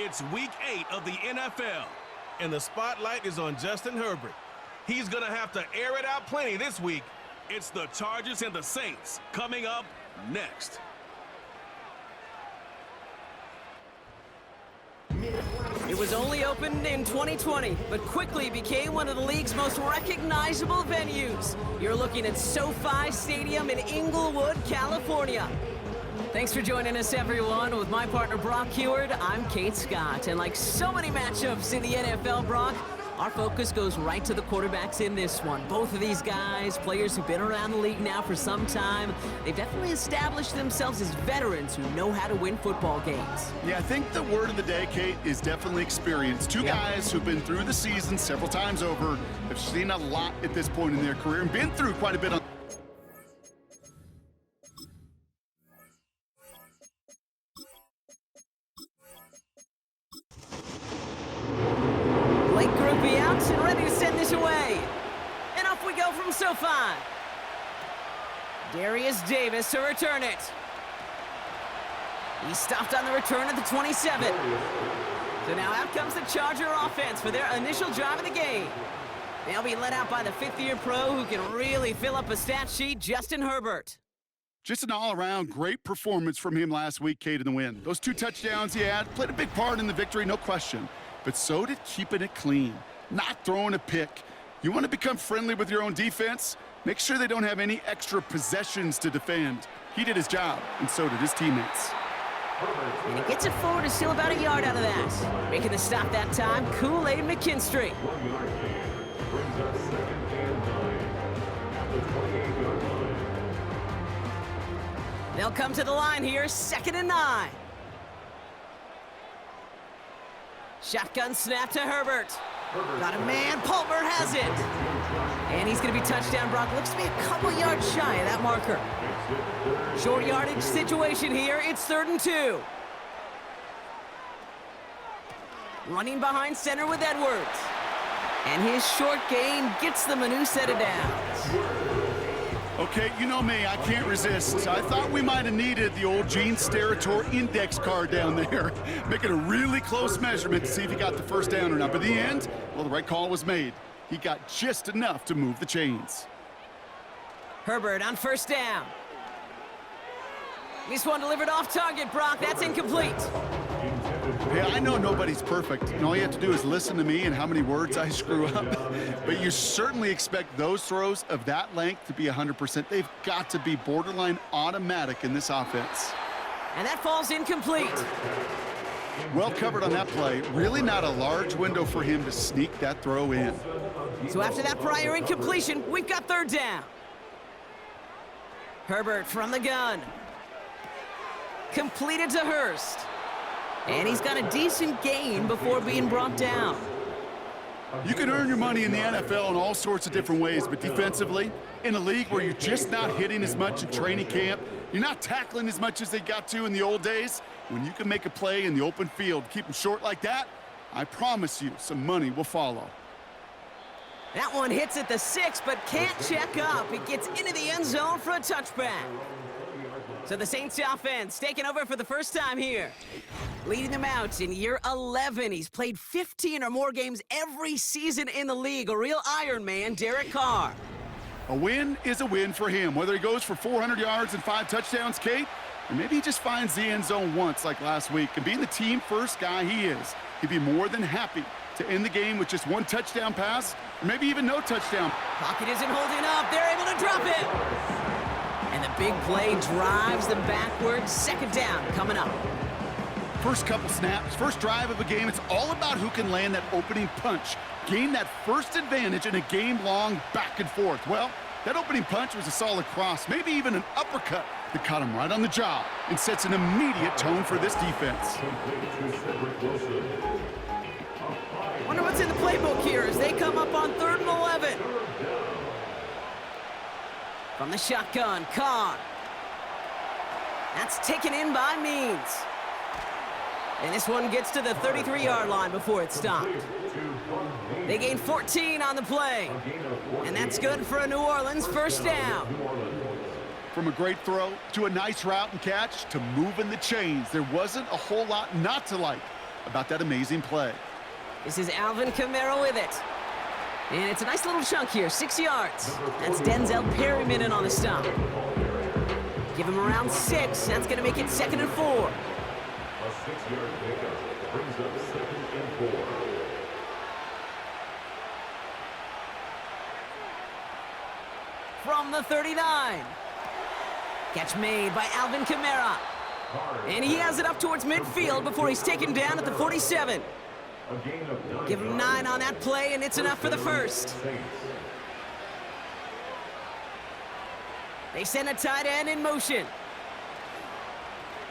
It's week 8 of the NFL, and the spotlight is on Justin Herbert. He's going to have to air it out plenty this week. It's the Chargers and the Saints coming up next. It was only opened in 2020, but quickly became one of the league's most recognizable venues. You're looking at SoFi Stadium in Inglewood, California. Thanks for joining us, everyone. With my partner, Brock Heward, I'm Kate Scott. And like so many matchups in the NFL, Brock, our focus goes right to the quarterbacks in this one. Both of these guys, players who've been around the league now for some time, they've definitely established themselves as veterans who know how to win football games. Yeah, I think the word of the day, Kate, is definitely experience. Two guys who've been through the season several times over, have seen a lot at this point in their career, and been through quite a bit on and ready to send this away. And off we go from SoFi. Darius Davis to return it. He stopped on the return at the 27. So now out comes the Charger offense for their initial drive of the game. They'll be led out by the fifth-year pro who can really fill up a stat sheet, Justin Herbert. just an all-around great performance from him last week, Kate, in the win. Those 2 touchdowns he had played a big part in the victory, no question. But so did keeping it clean, not throwing a pick. You want to become friendly with your own defense? Make sure they don't have any extra possessions to defend. He did his job, and so did his teammates. And he gets it forward to steal about a yard out of that. Making the stop that time, Kool-Aid McKinstry. They'll come to the line here, 2nd and 9. Shotgun snap to Herbert. Got a man, Palmer has it. And he's going to be touchdown, Brock. Looks to be a couple yards shy of that marker. Short yardage situation here. It's 3rd and 2. Running behind center with Edwards. And his short gain gets them a new set of downs. Okay, you know me, I can't resist. I thought we might have needed the old Gene Steratore index card down there. Making a really close measurement to see if he got the first down or not. But in the end, well, the right call was made. He got just enough to move the chains. Herbert on 1st down. This one delivered off target, Brock. That's incomplete. Yeah, I know nobody's perfect, and all you have to do is listen to me and how many words I screw up. But you certainly expect those throws of that length to be 100%. They've got to be borderline automatic in this offense. And that falls incomplete. Well covered on that play. Really not a large window for him to sneak that throw in. So after that prior incompletion, we've got 3rd down. Herbert from the gun. Completed to Hurst. And he's got a decent gain before being brought down. You can earn your money in the NFL in all sorts of different ways, but defensively, in a league where you're just not hitting as much in training camp, you're not tackling as much as they got to in the old days, when you can make a play in the open field, keep them short like that, I promise you some money will follow. That one hits at the 6, but can't check up. It gets into the end zone for a touchback. So the Saints offense taking over for the first time here. Leading them out in year 11. He's played 15 or more games every season in the league. A real Iron Man, Derek Carr. A win is a win for him, whether he goes for 400 yards and 5 touchdowns, Kate, or maybe he just finds the end zone once like last week. And being the team-first guy he is, he'd be more than happy to end the game with just 1 touchdown pass, or maybe even no touchdown. Pocket isn't holding up. They're able to drop it. And the big play drives them backwards. 2nd down coming up. First couple snaps, first drive of a game, it's all about who can land that opening punch, gain that first advantage in a game-long back and forth. Well, that opening punch was a solid cross, maybe even an uppercut that caught him right on the jaw and sets an immediate tone for this defense. Wonder what's in the playbook here as they come up on 3rd and 11. From the shotgun, Carr. That's taken in by Means. And this one gets to the 33-yard line before it's stopped. They gain 14 on the play. And that's good for a New Orleans 1st down. From a great throw to a nice route and catch to moving the chains, there wasn't a whole lot not to like. about that amazing play. This is Alvin Kamara with it. And it's a nice little chunk here, 6 yards. That's Denzel Perryman in on the stop. Give him around 6. That's going to make it 2nd and 4. A 6-yard pickup brings up 2nd and 4. From the 39. Catch made by Alvin Kamara. And he has it up towards midfield before he's taken down at the 47. Give him 9 on that play, and it's enough for the first. They send a tight end in motion.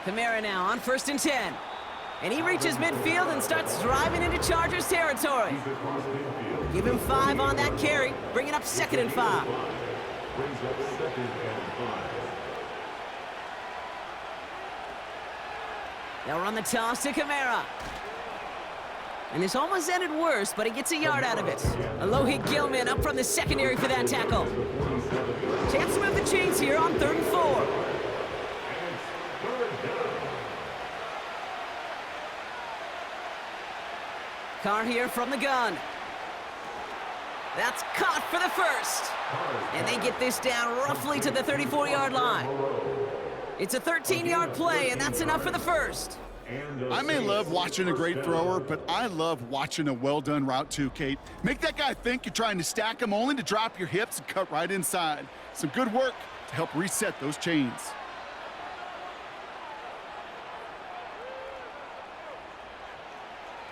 Kamara now on 1st and 10. And he reaches midfield and starts driving into Chargers territory. Give him 5 on that carry, bringing up 2nd and 5. Brings up 2nd and 5. They'll run the toss to Kamara. And this almost ended worse, but he gets a yard out of it. Alohi Gilman up from the secondary for that tackle. Chance to move the chains here on 3rd and 4. Carr here from the gun. That's caught for the first. And they get this down roughly to the 34-yard line. It's a 13-yard play, and that's enough for the first. I may love watching a great thrower, but I love watching a well-done route too, Kate. Make that guy think you're trying to stack him only to drop your hips and cut right inside. Some good work to help reset those chains.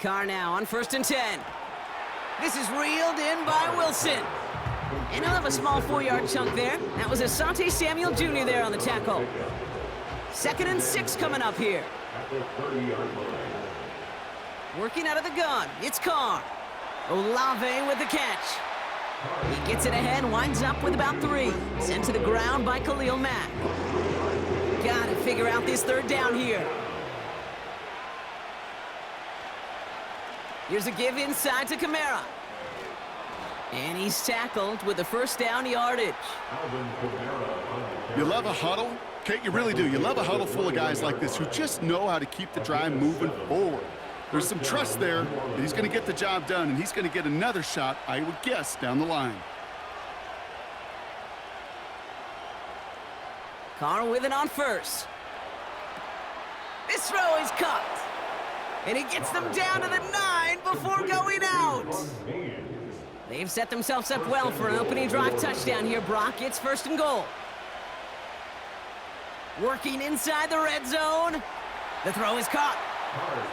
Carr now on 1st and 10. This is reeled in by Wilson. And he'll have a small 4-yard chunk there. That was Asante Samuel Jr. there on the tackle. 2nd and 6 coming up here. Working out of the gun, it's Carr. Olave with the catch. He gets it ahead, winds up with about 3. Sent to the ground by Khalil Mack. Got to figure out this 3rd down here. Here's a give inside to Kamara. And he's tackled with the 1st down yardage. You love a huddle? Kate, you really do. You love a huddle full of guys like this who just know how to keep the drive moving forward. There's some trust there that he's going to get the job done, and he's going to get another shot, I would guess, down the line. Carr with it on 1st. This throw is caught. And he gets them down to the 9 before going out. They've set themselves up well for an opening drive touchdown here, Brock. It's 1st and goal. Working inside the red zone. The throw is caught.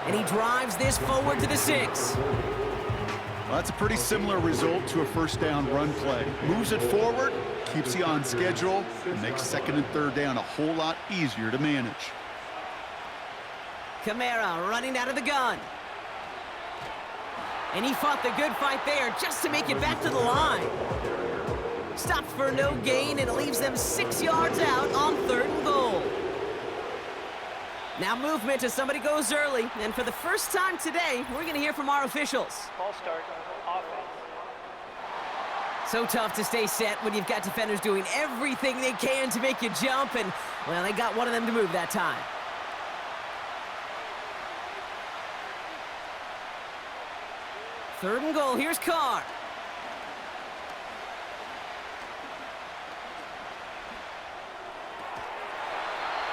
And he drives this forward to the 6. Well, that's a pretty similar result to a 1st down run play. Moves it forward, keeps you on schedule, and makes 2nd and 3rd down a whole lot easier to manage. Kamara running out of the gun. And he fought the good fight there just to make it back to the line. Stopped for no gain, and it leaves them 6 yards out on 3rd and goal. Now movement as somebody goes early, and for the first time today, we're going to hear from our officials. Ball start, offense. So tough to stay set when you've got defenders doing everything they can to make you jump, and, well, they got one of them to move that time. Third and goal, here's Carr.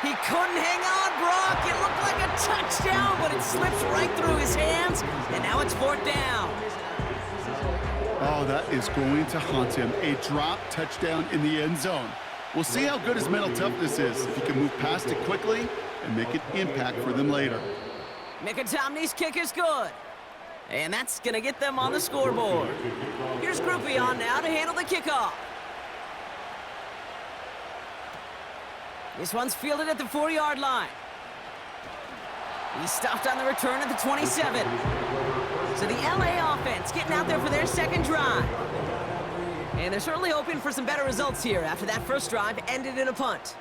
He couldn't hang on, Brock. It looked like a touchdown, but it slips right through his hands, and now it's 4th down. Oh, that is going to haunt him. A drop touchdown in the end zone. We'll see how good his mental toughness is, if he can move past it quickly and make an impact for them later. Mickey kick is good. And that's going to get them on the scoreboard. Here's Groupie on now to handle the kickoff. This one's fielded at the 4-yard line. He's stopped on the return at the 27. So the LA offense getting out there for their 2nd drive. And they're certainly hoping for some better results here after that first drive ended in a punt.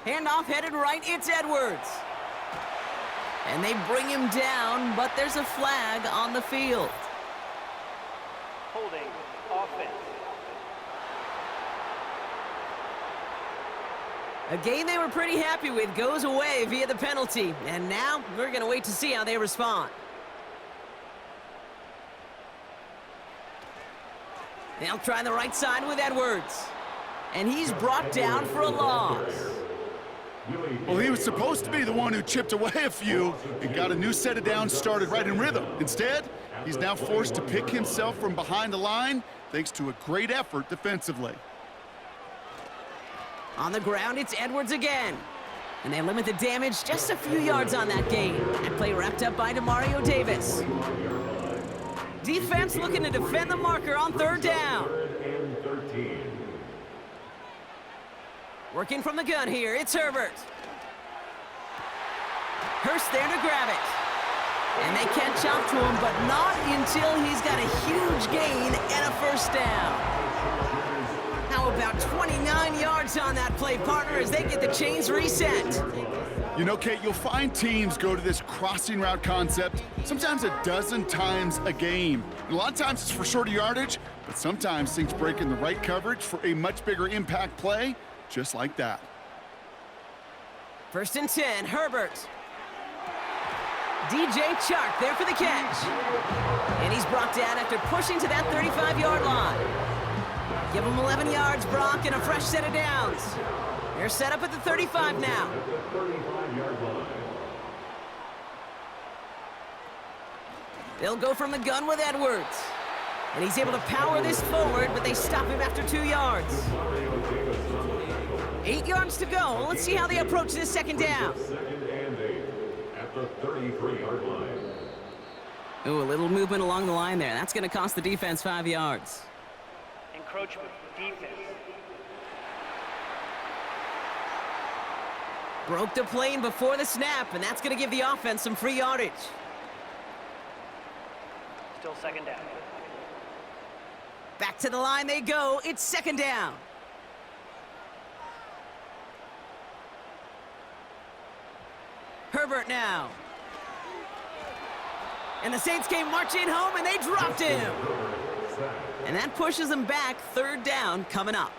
Handoff headed right, it's Edwards. And they bring him down, but there's a flag on the field. Holding, offense. A game they were pretty happy with goes away via the penalty. And now we're going to wait to see how they respond. They'll try the right side with Edwards. And he's brought down for a loss. Well, he was supposed to be the one who chipped away a few and got a new set of downs started right in rhythm. Instead, he's now forced to pick himself from behind the line thanks to a great effort defensively. On the ground, it's Edwards again. And they limit the damage just a few yards on that gain. That play wrapped up by Demario Davis. Defense looking to defend the marker on third down. Working from the gun here, it's Herbert. Hurst there to grab it. And they catch up to him, but not until he's got a huge gain and a first down. How about 29 yards on that play, partner, as they get the chains reset? You know, Kate, you'll find teams go to this crossing route concept sometimes a dozen times a game. And a lot of times it's for shorter yardage, but sometimes things break in the right coverage for a much bigger impact play, just like that. 1st and 10, Herbert. DJ Chark there for the catch. And he's brought down after pushing to that 35-yard line. Give him 11 yards, Brock, and a fresh set of downs. They're set up at the 35 now. They'll go from the gun with Edwards. And he's able to power this forward, but they stop him after 2 yards. 8 yards to go. Let's see how they approach this second down. Second and 8 at the 33-yard line. Ooh, a little movement along the line there. That's going to cost the defense 5 yards. Encroachment, defense. Broke the plane before the snap, and that's going to give the offense some free yardage. Still second down. Back to the line they go. It's second down. Herbert now. And the Saints came marching home, and they dropped him. And that pushes them back. Third down coming up.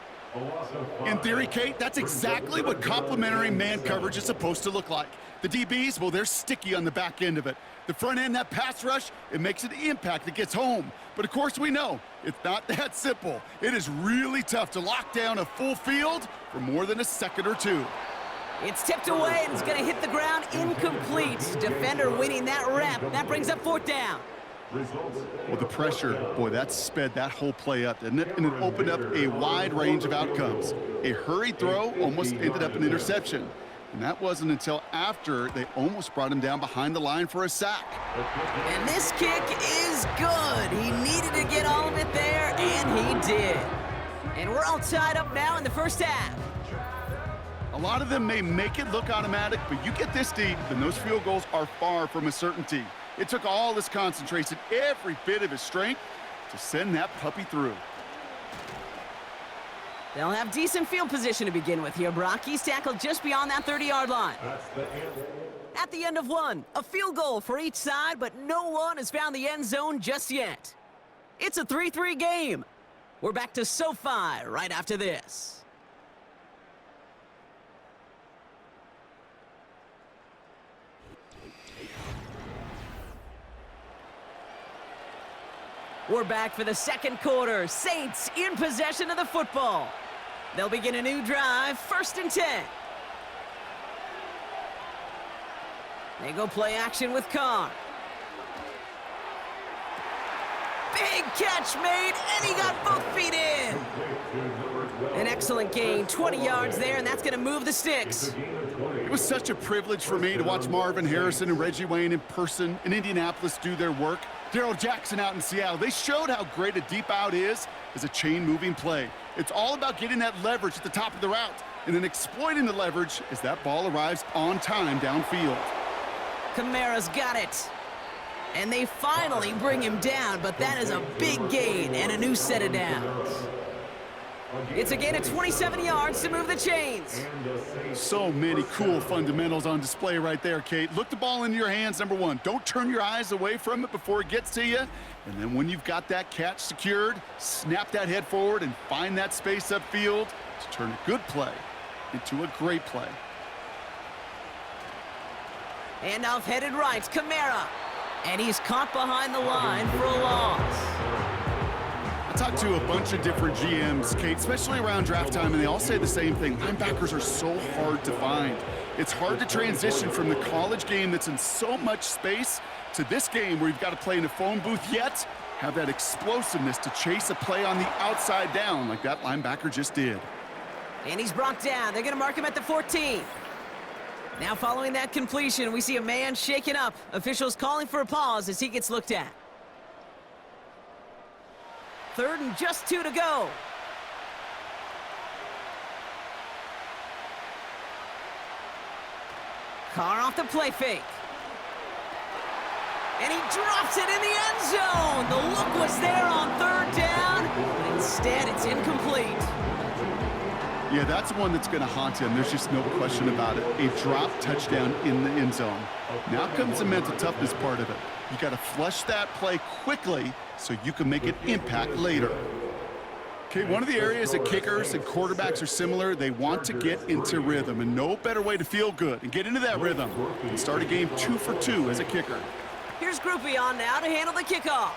In theory, Kate, that's exactly what complementary man coverage is supposed to look like. The DBs, well, they're sticky on the back end of it. The front end, that pass rush, it makes an impact that gets home. But of course we know, it's not that simple. It is really tough to lock down a full field for more than a second or two. It's tipped away, and it's going to hit the ground incomplete. Defender winning that rep. That brings up 4th down. Well, the pressure, boy, that sped that whole play up, didn't it? And it opened up a wide range of outcomes. A hurried throw almost ended up an interception. And that wasn't until after they almost brought him down behind the line for a sack. And this kick is good. He needed to get all of it there, and he did. And we're all tied up now in the first half. A lot of them may make it look automatic, but you get this deep, and those field goals are far from a certainty. It took all his concentration, every bit of his strength, to send that puppy through. They'll have decent field position to begin with here, Brock. He's tackled just beyond that 30-yard line. At the end of one, a field goal for each side, but no one has found the end zone just yet. It's a 3-3 game. We're back to SoFi right after this. We're back for the second quarter. Saints in possession of the football. They'll begin a new drive, 1st and 10. They go play action with Carr. Big catch made, and he got both feet in. An excellent gain, 20 yards there, and that's going to move the sticks. It was such a privilege for me to watch Marvin Harrison and Reggie Wayne in person in Indianapolis do their work. Darrell Jackson out in Seattle. They showed how great a deep out is as a chain-moving play. It's all about getting that leverage at the top of the route and then exploiting the leverage as that ball arrives on time downfield. Kamara's got it. And they finally bring him down, but that is a big gain and a new set of downs. It's a gain of 27 yards to move the chains. So many cool fundamentals on display right there, Kate. Look the ball into your hands, number one. Don't turn your eyes away from it before it gets to you. And then when you've got that catch secured, snap that head forward and find that space upfield to turn a good play into a great play. Handoff headed right, Kamara. And he's caught behind the line for a loss. I talked to a bunch of different GMs, Kate, especially around draft time, and they all say the same thing. Linebackers are so hard to find. It's hard to transition from the college game that's in so much space to this game where you've got to play in a phone booth, yet have that explosiveness to chase a play on the outside down like that linebacker just did. And he's brought down. They're going to mark him at the 14. Now following that completion, we see a man shaken up. Officials calling for a pause as he gets looked at. 3rd and just 2 to go. Carr off the play fake. And he drops it in the end zone. The look was there on 3rd down, but instead it's incomplete. Yeah, that's one that's going to haunt him. There's just no question about it. A drop touchdown in the end zone. Now comes the mental toughness part of it. You got to flush that play quickly so you can make an impact later. Okay, one of the areas that kickers and quarterbacks are similar, they want to get into rhythm, and no better way to feel good and get into that rhythm and start a game 2 for 2 as a kicker. Here's Groupie on now to handle the kickoff.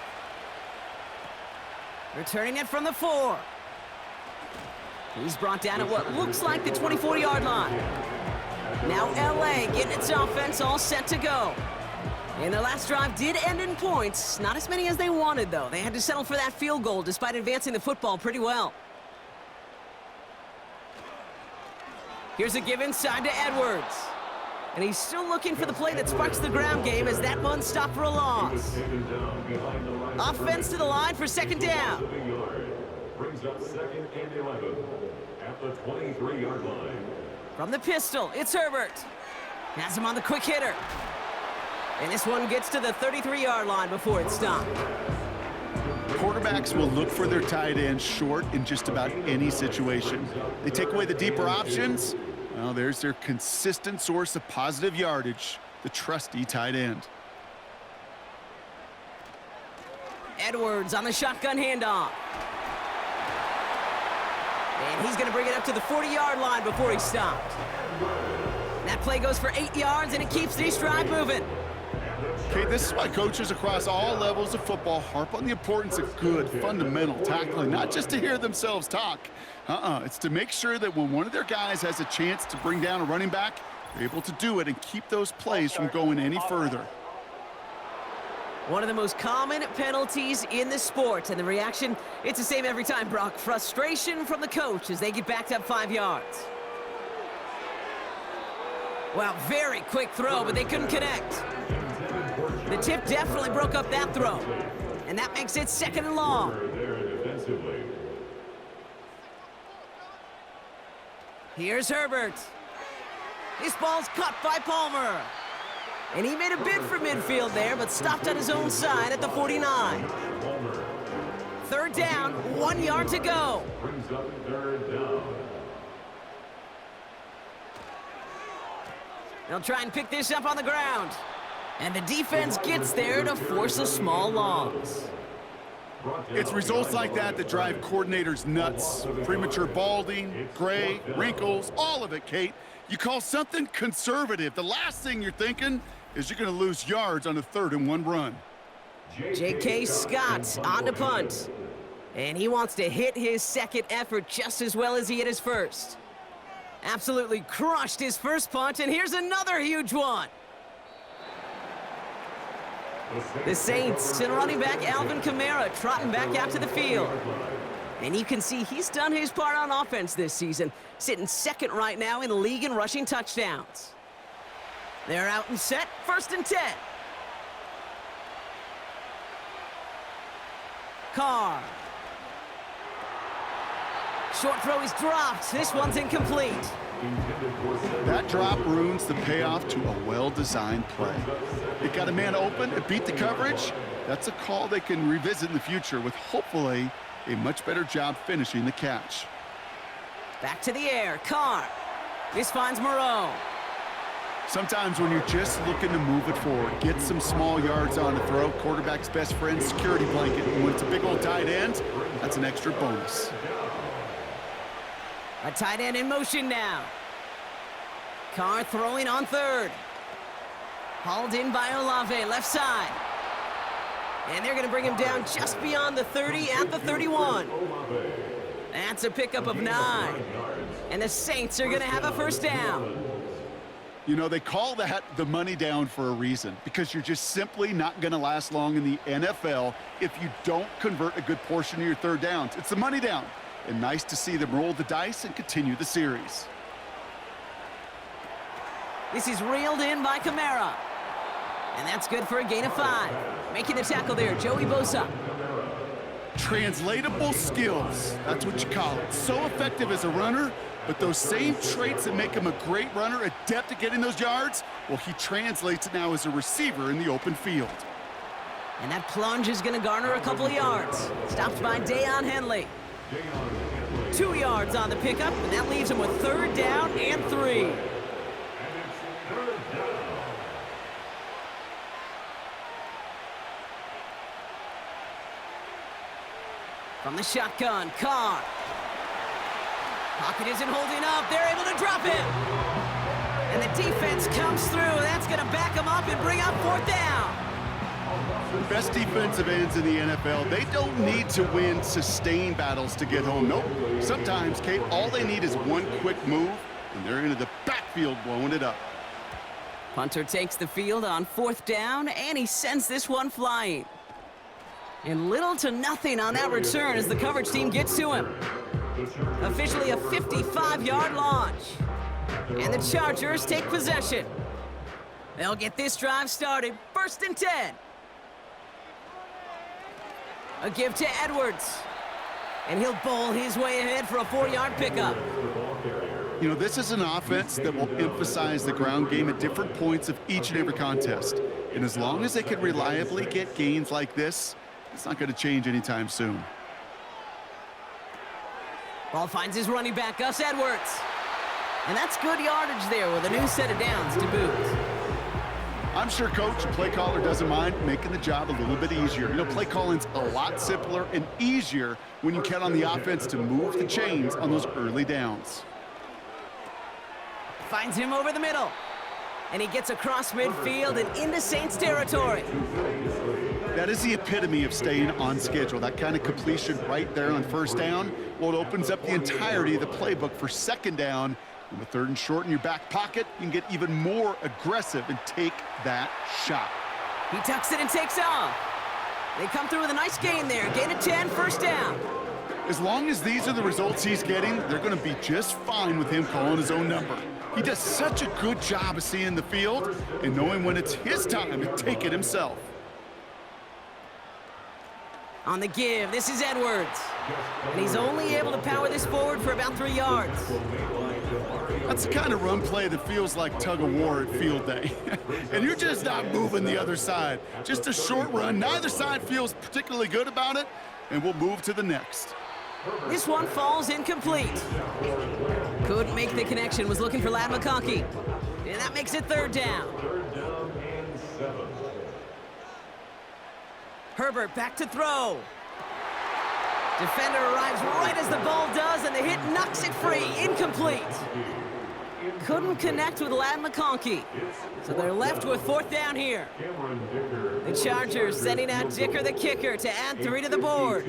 Returning it from the 4. He's brought down at what looks like the 24-yard line. Now LA getting its offense all set to go. And their last drive did end in points. Not as many as they wanted, though. They had to settle for that field goal despite advancing the football pretty well. Here's a give inside to Edwards. And he's still looking for the play that sparks the ground game as that one stopped for a loss. Offense to the line for 2nd down. Brings up 2nd and 11 at the 23-yard line. From the pistol, it's Herbert. Has him on the quick hitter. And this one gets to the 33-yard line before it's stopped. Quarterbacks will look for their tight end short in just about any situation. They take away the deeper options. Well, there's their consistent source of positive yardage, the trusty tight end. Edwards on the shotgun handoff. And he's going to bring it up to the 40-yard line before he's stopped. That play goes for 8 yards, and it keeps this drive moving. Okay, this is why coaches across all levels of football harp on the importance of good, fundamental tackling, not just to hear themselves talk. It's to make sure that when one of their guys has a chance to bring down a running back, they're able to do it and keep those plays from going any further. One of the most common penalties in the sport, and the reaction, it's the same every time, Brock. Frustration from the coach as they get backed up 5 yards. Wow, very quick throw, but they couldn't connect. The tip definitely broke up that throw, and that makes it 2nd and long. Here's Herbert. This ball's caught by Palmer. And he made a bid for midfield there, but stopped on his own side at the 49. 3rd down, 1 yard to go. Brings up 3rd down. They'll try and pick this up on the ground. And the defense gets there to force a small loss. It's results like that that drive coordinators nuts. Premature balding, gray, wrinkles, all of it, Kate. You call something conservative. The last thing you're thinking is you're going to lose yards on a 3rd and 1 run. J.K. Scott on the punt. And he wants to hit his 2nd effort just as well as he hit his 1st. Absolutely crushed his 1st punt, and here's another huge one. The Saints and running back Alvin Kamara trotting back out to the field. And you can see he's done his part on offense this season, sitting 2nd right now in the league in rushing touchdowns. They're out and set, 1st and 10. Carr. Short throw is dropped. This one's incomplete. That drop ruins the payoff to a well-designed play. It got a man open, it beat the coverage. That's a call they can revisit in the future with hopefully a much better job finishing the catch. Back to the air, Carr. This finds Moreau. Sometimes when you're just looking to move it forward, get some small yards on the throw, quarterback's best friend, security blanket. And when it's a big old tight end, that's an extra bonus. A tight end in motion now. Carr throwing on third. Hauled in by Olave, left side. And they're going to bring him down just beyond the 30 at the 31. That's a pickup of 9. And the Saints are going to have a first down. You know, they call that the money down for a reason, because you're just simply not going to last long in the NFL if you don't convert a good portion of your third downs. It's the money down. And nice to see them roll the dice and continue the series. This is reeled in by Kamara. And that's good for a gain of 5. Making the tackle there, Joey Bosa. Translatable skills, that's what you call it. So effective as a runner, but those same traits that make him a great runner, adept at getting those yards, well, he translates it now as a receiver in the open field. And that plunge is going to garner a couple of yards. Stopped by Deion Henley. 2 yards on the pickup, and that leaves him with third down and 3. From the shotgun, Carr. Pocket isn't holding up. They're able to drop him. And the defense comes through. That's going to back him up and bring up fourth down. Best defensive ends in the NFL, they don't need to win sustained battles to get home. Nope. Sometimes, Kate, all they need is one quick move, and they're into the backfield blowing it up. Punter takes the field on fourth down, and he sends this one flying. And little to nothing on that return as the coverage team gets to him. Officially a 55-yard launch. And the Chargers take possession. They'll get this drive started. 1st and 10. A give to Edwards. And he'll bowl his way ahead for a 4-yard pickup. You know, this is an offense that will emphasize the ground game at different points of each and every contest. And as long as they can reliably get gains like this, it's not going to change anytime soon. Ball finds his running back, Gus Edwards. And that's good yardage there with a new set of downs to boot. I'm sure coach and play caller doesn't mind making the job a little bit easier. You know, play calling's a lot simpler and easier when you count on the offense to move the chains on those early downs. Finds him over the middle. And he gets across midfield and into Saints territory. That is the epitome of staying on schedule. That kind of completion right there on first down. Well, it opens up the entirety of the playbook for second down. And with 3rd and short in your back pocket, you can get even more aggressive and take that shot. He tucks it and takes off. They come through with a nice gain there. Gain of 10, first down. As long as these are the results he's getting, they're going to be just fine with him calling his own number. He does such a good job of seeing the field and knowing when it's his time to take it himself. On the give, this is Edwards. And he's only able to power this forward for about 3 yards. That's the kind of run play that feels like tug of war at field day. And you're just not moving the other side. Just a short run. Neither side feels particularly good about it, and we'll move to the next. This one falls incomplete. Couldn't make the connection, was looking for Ladd McConkey. And that makes it 3rd down. Herbert back to throw. Defender arrives right as the ball does, and the hit knocks it free. Incomplete. Couldn't connect with Ladd McConkey. So they're left with 4th down here. The Chargers sending out Dicker the kicker to add 3 to the board.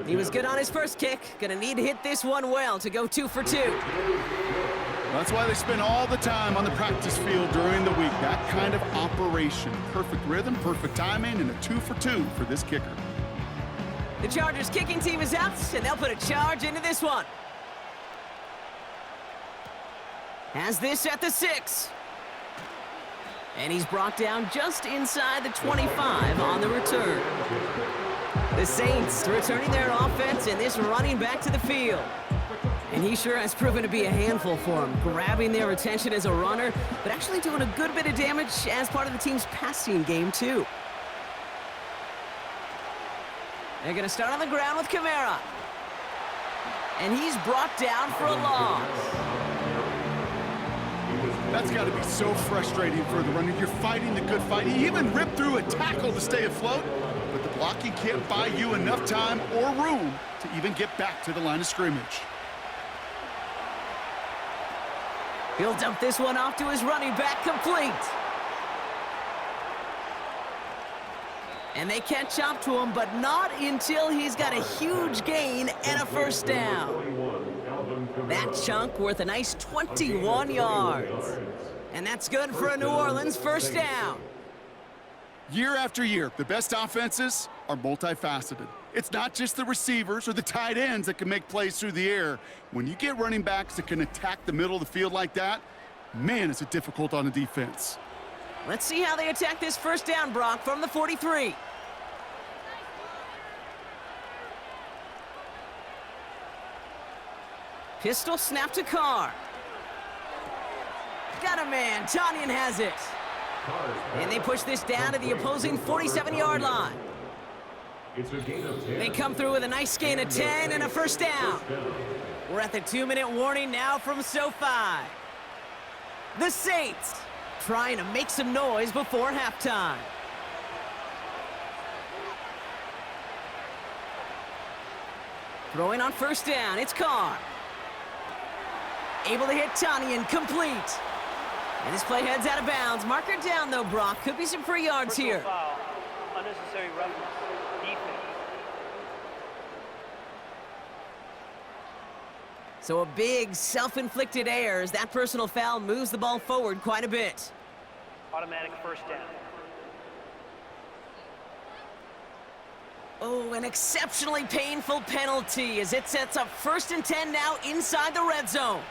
He was good on his first kick. Gonna need to hit this one well to go 2 for 2. That's why they spend all the time on the practice field during the week. That kind of operation. Perfect rhythm, perfect timing, and a 2 for 2 for this kicker. The Chargers kicking team is out, and they'll put a charge into this one. Has this at the 6. And he's brought down just inside the 25 on the return. The Saints returning their offense and this running back to the field. And he sure has proven to be a handful for them, grabbing their attention as a runner, but actually doing a good bit of damage as part of the team's passing game, too. They're going to start on the ground with Kamara. And he's brought down for a loss. That's got to be so frustrating for the runner. You're fighting the good fight. He even ripped through a tackle to stay afloat, but the blocking can't buy you enough time or room to even get back to the line of scrimmage. He'll dump this one off to his running back, complete. And they catch up to him, but not until he's got a huge gain and a first down. That chunk worth a nice 21 yards. And that's good for a New Orleans first down. Year after year, the best offenses are multifaceted. It's not just the receivers or the tight ends that can make plays through the air. When you get running backs that can attack the middle of the field like that, man, is it difficult on the defense. Let's see how they attack this first down, Brock, from the 43. Pistol snap to Carr. Got a man. Tonyan has it. And they push this down to the opposing 47-yard line. They come through with a nice gain of 10 and a first down. We're at the 2-minute warning now from SoFi. The Saints trying to make some noise before halftime. Throwing on first down, it's Carr. Able to hit Tonyan, complete. And this play heads out of bounds. Marker down, though, Brock. Could be some free yards Personal here. Foul, unnecessary roughness, defense. So a big self-inflicted error as that personal foul moves the ball forward quite a bit. Automatic first down. Oh, an exceptionally painful penalty as it sets up 1st and 10 now inside the red zone.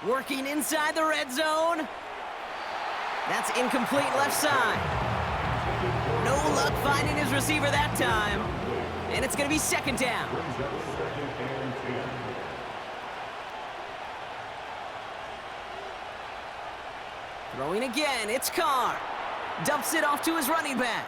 Working inside the red zone. That's incomplete left side. No luck finding his receiver that time. And it's going to be second down. Throwing again, it's Carr. Dumps it off to his running back.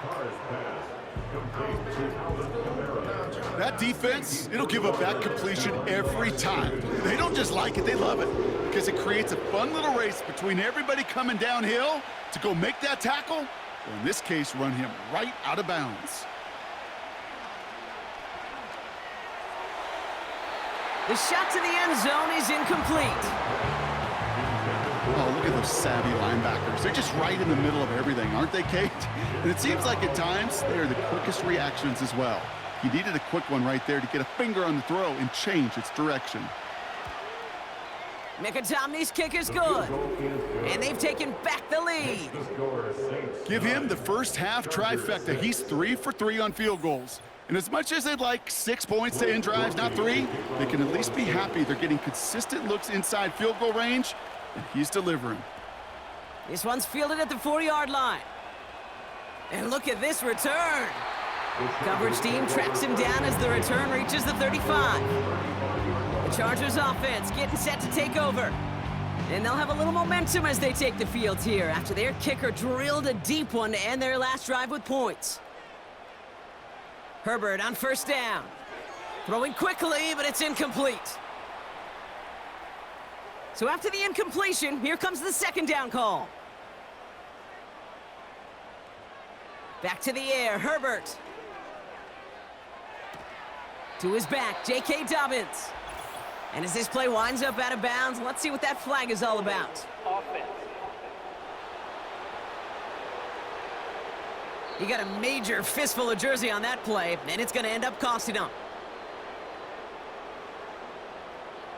That defense, it'll give up that completion every time. They don't just like it, they love it. Because it creates a fun little race between everybody coming downhill to go make that tackle, or in this case, run him right out of bounds. The shot to the end zone is incomplete. Oh, look at those savvy linebackers. They're just right in the middle of everything, aren't they, Kate? And it seems like at times they are the quickest reactions as well. He needed a quick one right there to get a finger on the throw and change its direction. Mickey kick is good. And they've taken back the lead. Give him the first half trifecta. He's 3 for 3 on field goals. And as much as they'd like 6 points to end drives, not 3, they can at least be happy they're getting consistent looks inside field goal range, and he's delivering. This one's fielded at the 4-yard line. And look at this return. Coverage team tracks him down as the return reaches the 35. The Chargers offense getting set to take over. And they'll have a little momentum as they take the field here after their kicker drilled a deep one to end their last drive with points. Herbert on first down. Throwing quickly, but it's incomplete. So after the incompletion, here comes the second down call. Back to the air, Herbert. To his back, J.K. Dobbins. And as this play winds up out of bounds, let's see what that flag is all about. Offense. He got a major fistful of jersey on that play, and it's going to end up costing him.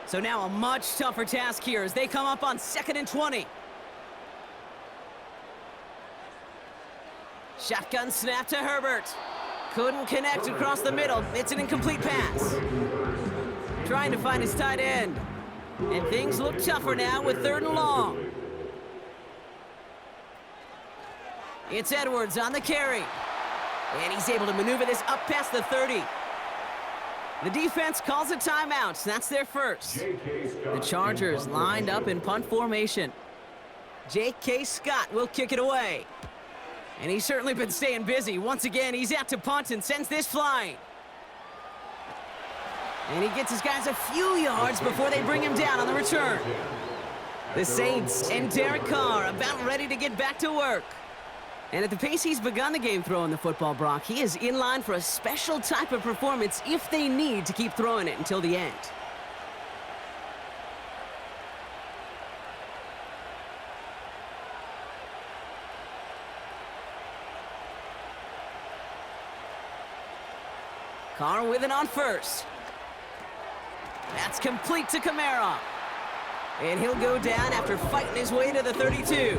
So now a much tougher task here as they come up on 2nd and 20. Shotgun snap to Herbert. Couldn't connect across the middle. It's an incomplete pass. Trying to find his tight end. And things look tougher now with 3rd and long. It's Edwards on the carry. And he's able to maneuver this up past the 30. The defense calls a timeout. That's their first. The Chargers lined up in punt formation. J.K. Scott will kick it away. And he's certainly been staying busy. Once again, he's out to punt and sends this flying. And he gets his guys a few yards before they bring him down on the return. The Saints and Derek Carr about ready to get back to work. And at the pace he's begun the game throwing the football, Brock, he is in line for a special type of performance if they need to keep throwing it until the end. Carr with it on first. That's complete to Kamara. And he'll go down after fighting his way to the 32.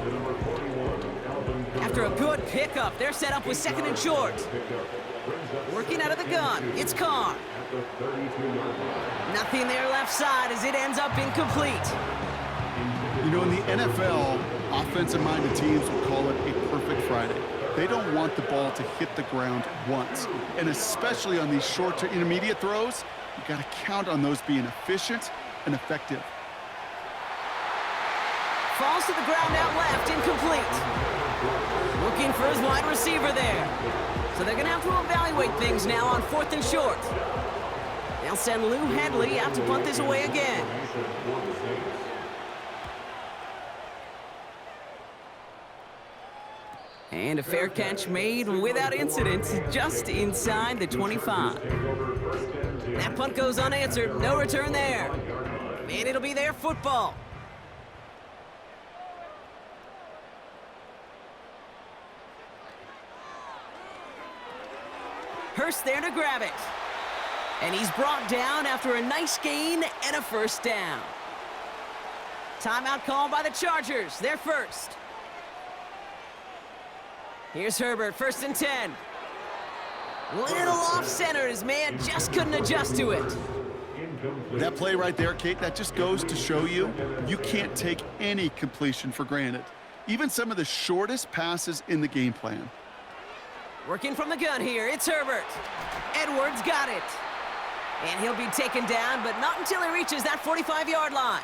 After a good pickup, they're set up with second and short. Working out of the gun, it's Carr. Nothing there left side as it ends up incomplete. You know, in the NFL, offensive-minded teams will call it a perfect Friday. They don't want the ball to hit the ground once. And especially on these short to intermediate throws, you got to count on those being efficient and effective. Falls to the ground out left, incomplete. Looking for his wide receiver there. So they're going to have to evaluate things now on 4th and short. They'll send Lou Hedley out to punt this away again. And a fair catch made without incident, just inside the 25. That punt goes unanswered, no return there. And it'll be their football. Hurst there to grab it. And he's brought down after a nice gain and a first down. Timeout called by the Chargers, their first. Here's Herbert, 1st and 10. Little off-center, his man just couldn't adjust to it. That play right there, Kate, that just goes to show you, you can't take any completion for granted. Even some of the shortest passes in the game plan. Working from the gun here, it's Herbert. Edwards got it. And he'll be taken down, but not until he reaches that 45-yard line.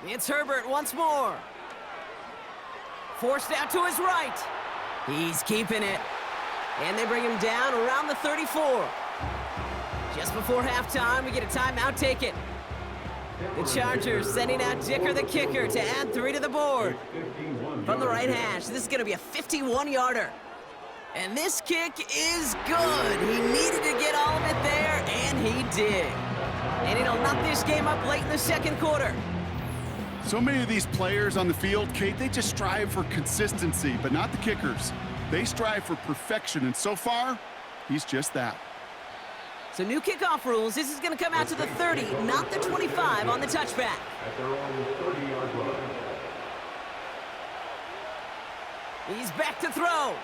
It's Herbert once more. Forced out to his right. He's keeping it. And they bring him down around the 34. Just before halftime, we get a timeout taken. The Chargers sending out Dicker the kicker to add 3 to the board. From the right hash, this is going to be a 51-yarder. And this kick is good. He needed to get all of it there, and he did. And it'll knock this game up late in the second quarter. So many of these players on the field, Kate, they just strive for consistency, but not the kickers. They strive for perfection, and so far, he's just that. So new kickoff rules. This is going to come out to the 30, not the 25 on the touchback. At their own 30-yard line. He's back to throw.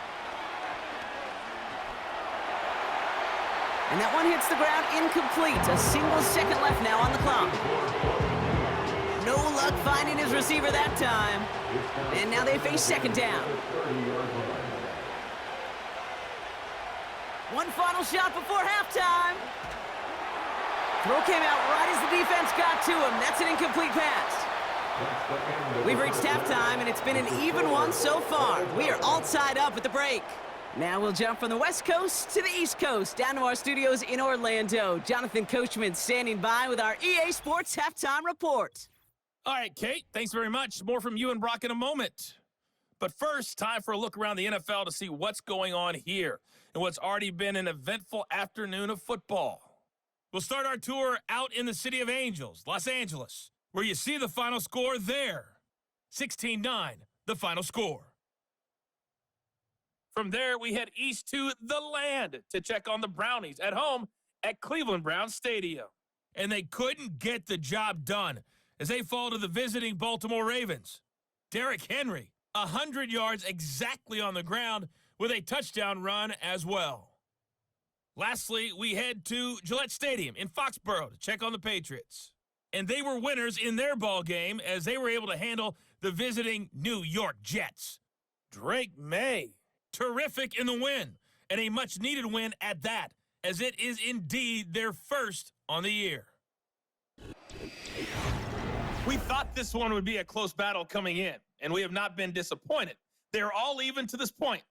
And that one hits the ground incomplete. A single second left now on the clock. No luck finding his receiver that time. And now they face second down. One final shot before halftime. Throw came out right as the defense got to him. That's an incomplete pass. We've reached halftime, and it's been an even one so far. We are all tied up at the break. Now we'll jump from the West Coast to the East Coast, down to our studios in Orlando. Jonathan Coachman standing by with our EA Sports Halftime Report. All right, Kate, thanks very much. More from you and Brock in a moment. But first, time for a look around the NFL to see what's going on here and what's already been an eventful afternoon of football. We'll start our tour out in the City of Angels, Los Angeles, where you see the final score there. 16-9, the final score. From there, we head east to the Land to check on the Brownies at home at Cleveland Browns Stadium. And they couldn't get the job done as they fall to the visiting Baltimore Ravens. Derrick Henry, 100 yards exactly on the ground with a touchdown run as well. Lastly, we head to Gillette Stadium in Foxborough to check on the Patriots. And they were winners in their ball game as they were able to handle the visiting New York Jets. Drake May, terrific in the win, and a much-needed win at that, as it is indeed their first on the year. We thought this one would be a close battle coming in, and we have not been disappointed. They're all even to this point.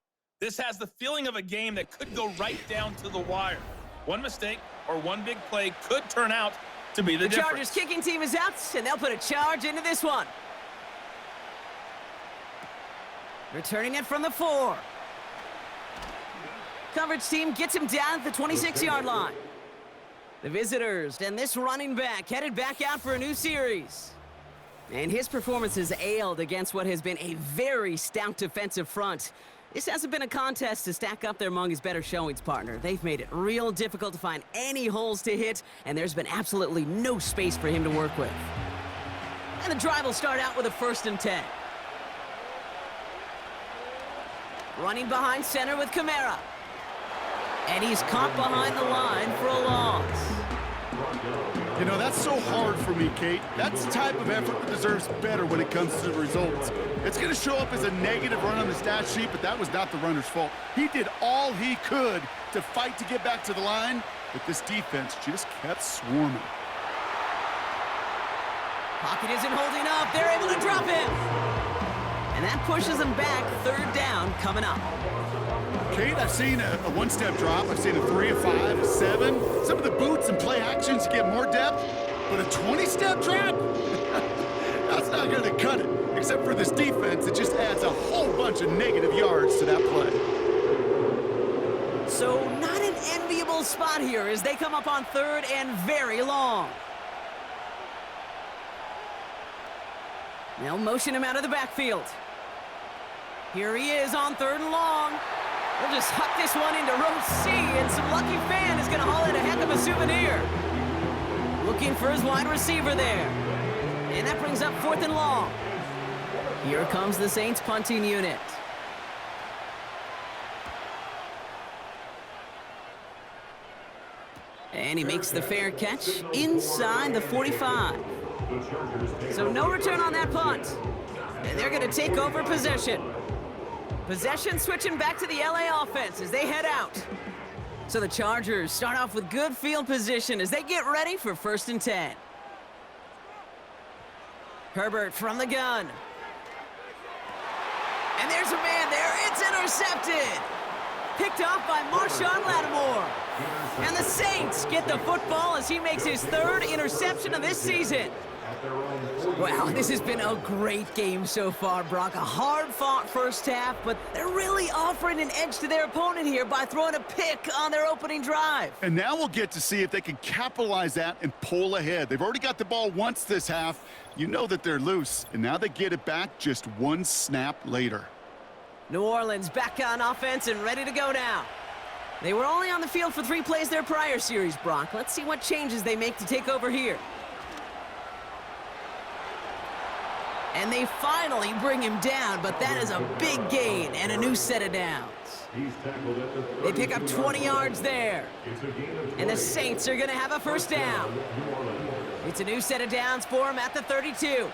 This has the feeling of a game that could go right down to the wire. One mistake or one big play could turn out to be the difference. Chargers kicking team is out, and they'll put a charge into this one. Returning it from the 4. Coverage team gets him down at the 26-yard line. The visitors and this running back headed back out for a new series. And his performance has ailed against what has been a very stout defensive front. This hasn't been a contest to stack up there among his better showings, partner. They've made it real difficult to find any holes to hit, and there's been absolutely no space for him to work with. And the drive will start out with a 1st and 10. Running behind center with Kamara. And he's caught behind the line for a loss. You know, that's so hard for me, Kate. That's the type of effort that deserves better when it comes to the results. It's going to show up as a negative run on the stat sheet, but that was not the runner's fault. He did all he could to fight to get back to the line, but this defense just kept swarming. Pocket isn't holding up. They're able to drop him. And that pushes them back. 3rd down coming up. Kate, I've seen a one-step drop. I've seen a 3, a 5, a 7. Some of the boots and play actions to get more depth. But a 20-step drop? That's not going to cut it. Except for this defense, it just adds a whole bunch of negative yards to that play. So not an enviable spot here as they come up on 3rd and very long. They'll motion him out of the backfield. Here he is on 3rd and long. They'll just huck this one into row C, and some lucky fan is going to haul in a heck of a souvenir. Looking for his wide receiver there. And that brings up 4th and long. Here comes the Saints punting unit. And he makes the fair catch inside the 45. So no return on that punt. And they're going to take over possession. Possession switching back to the LA offense as they head out. So the Chargers start off with good field position as they get ready for 1st and 10. Herbert from the gun. And there's a man there. It's intercepted. Picked off by Marshawn Lattimore. And the Saints get the football as he makes his 3rd interception of this season. Wow, this has been a great game so far, Brock. A hard-fought first half, but they're really offering an edge to their opponent here by throwing a pick on their opening drive. And now we'll get to see if they can capitalize that and pull ahead. They've already got the ball once this half. You know that they're loose, and now they get it back just 1 snap later. New Orleans back on offense and ready to go now. They were only on the field for 3 plays their prior series, Brock. Let's see what changes they make to take over here. And they finally bring him down, but that is a big gain and a new set of downs. They pick up 20 yards there. And the Saints are going to have a 1st down. It's a new set of downs for him at the 32.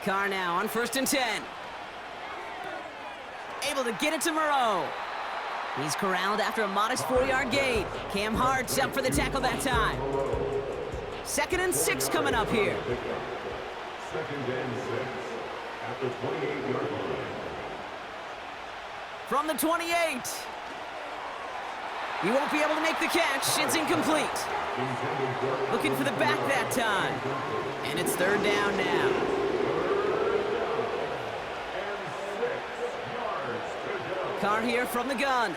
Carr now on 1st and 10. Able to get it to Moreau. He's corralled after a modest 4-yard gain. Cam Hart's up for the tackle that time. 2nd and 6 coming up here. 2nd and 6 at the 28-yard line. From the 28. He won't be able to make the catch. It's incomplete. Looking for the back that time. And it's 3rd down now. Carr here from the gun.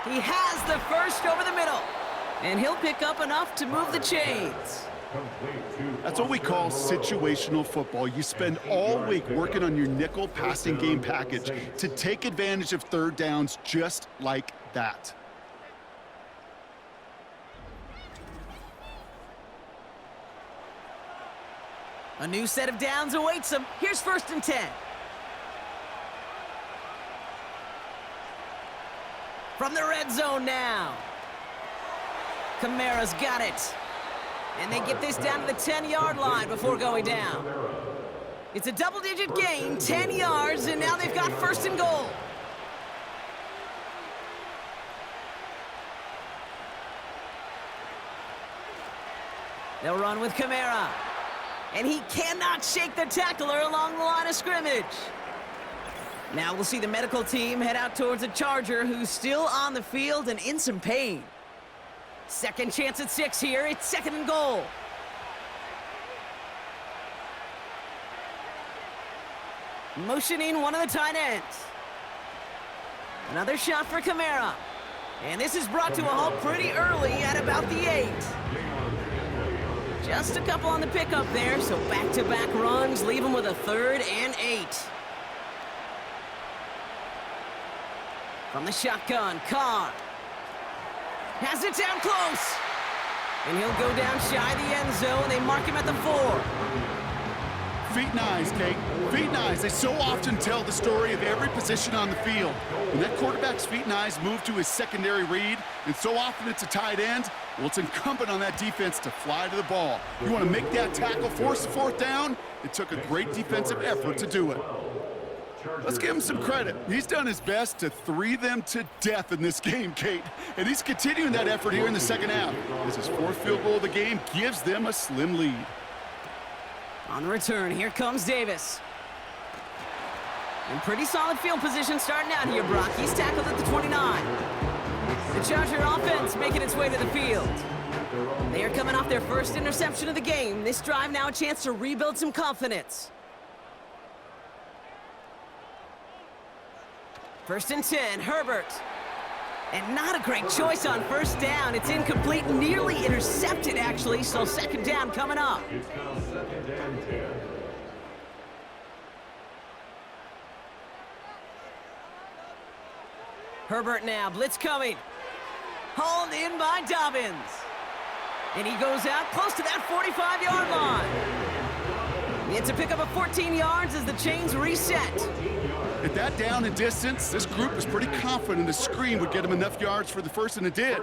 He has the 1st over the middle. And he'll pick up enough to move the chains. That's what we call situational football. You spend all week working on your nickel passing game package to take advantage of 3rd downs just like that. A new set of downs awaits him. Here's 1st and 10. From the red zone now. Kamara's got it. And they get this down to the 10-yard line before going down. It's a double-digit gain, 10 yards, and now they've got 1st and goal. They'll run with Kamara. And he cannot shake the tackler along the line of scrimmage. Now we'll see the medical team head out towards a Charger who's still on the field and in some pain. 2nd chance at 6 here. It's 2nd and goal. Motioning one of the tight ends. Another shot for Kamara. And this is brought to a halt pretty early at about the 8. Just a couple on the pickup there, so back-to-back runs leave him with a 3rd and 8. From the shotgun, Carr. Has it down close. And he'll go down shy of the end zone. They mark him at the 4. Feet and eyes, Kate. Feet and eyes. They so often tell the story of every position on the field. When that quarterback's feet and eyes move to his secondary read, and so often it's a tight end, well, it's incumbent on that defense to fly to the ball. You want to make that tackle, force the 4th down? It took a great defensive effort to do it. Let's give him some credit. He's done his best to 3 them to death in this game, Kate. And he's continuing that effort here in the second half, as his 4th field goal of the game gives them a slim lead. On the return, here comes Davis. In pretty solid field position starting out here, Brock. He's tackled at the 29. The Charger offense making its way to the field. They are coming off their first interception of the game. This drive now a chance to rebuild some confidence. 1st and 10, Herbert. And not a great choice on 1st down. It's incomplete, nearly intercepted, actually, so 2nd down coming up. It's now 2nd and 10. Herbert now, blitz coming. Hauled in by Dobbins. And he goes out close to that 45-yard line. It's a pickup of 14 yards as the chains reset. At that down and distance, this group was pretty confident a screen would get him enough yards for the 1st, and it did.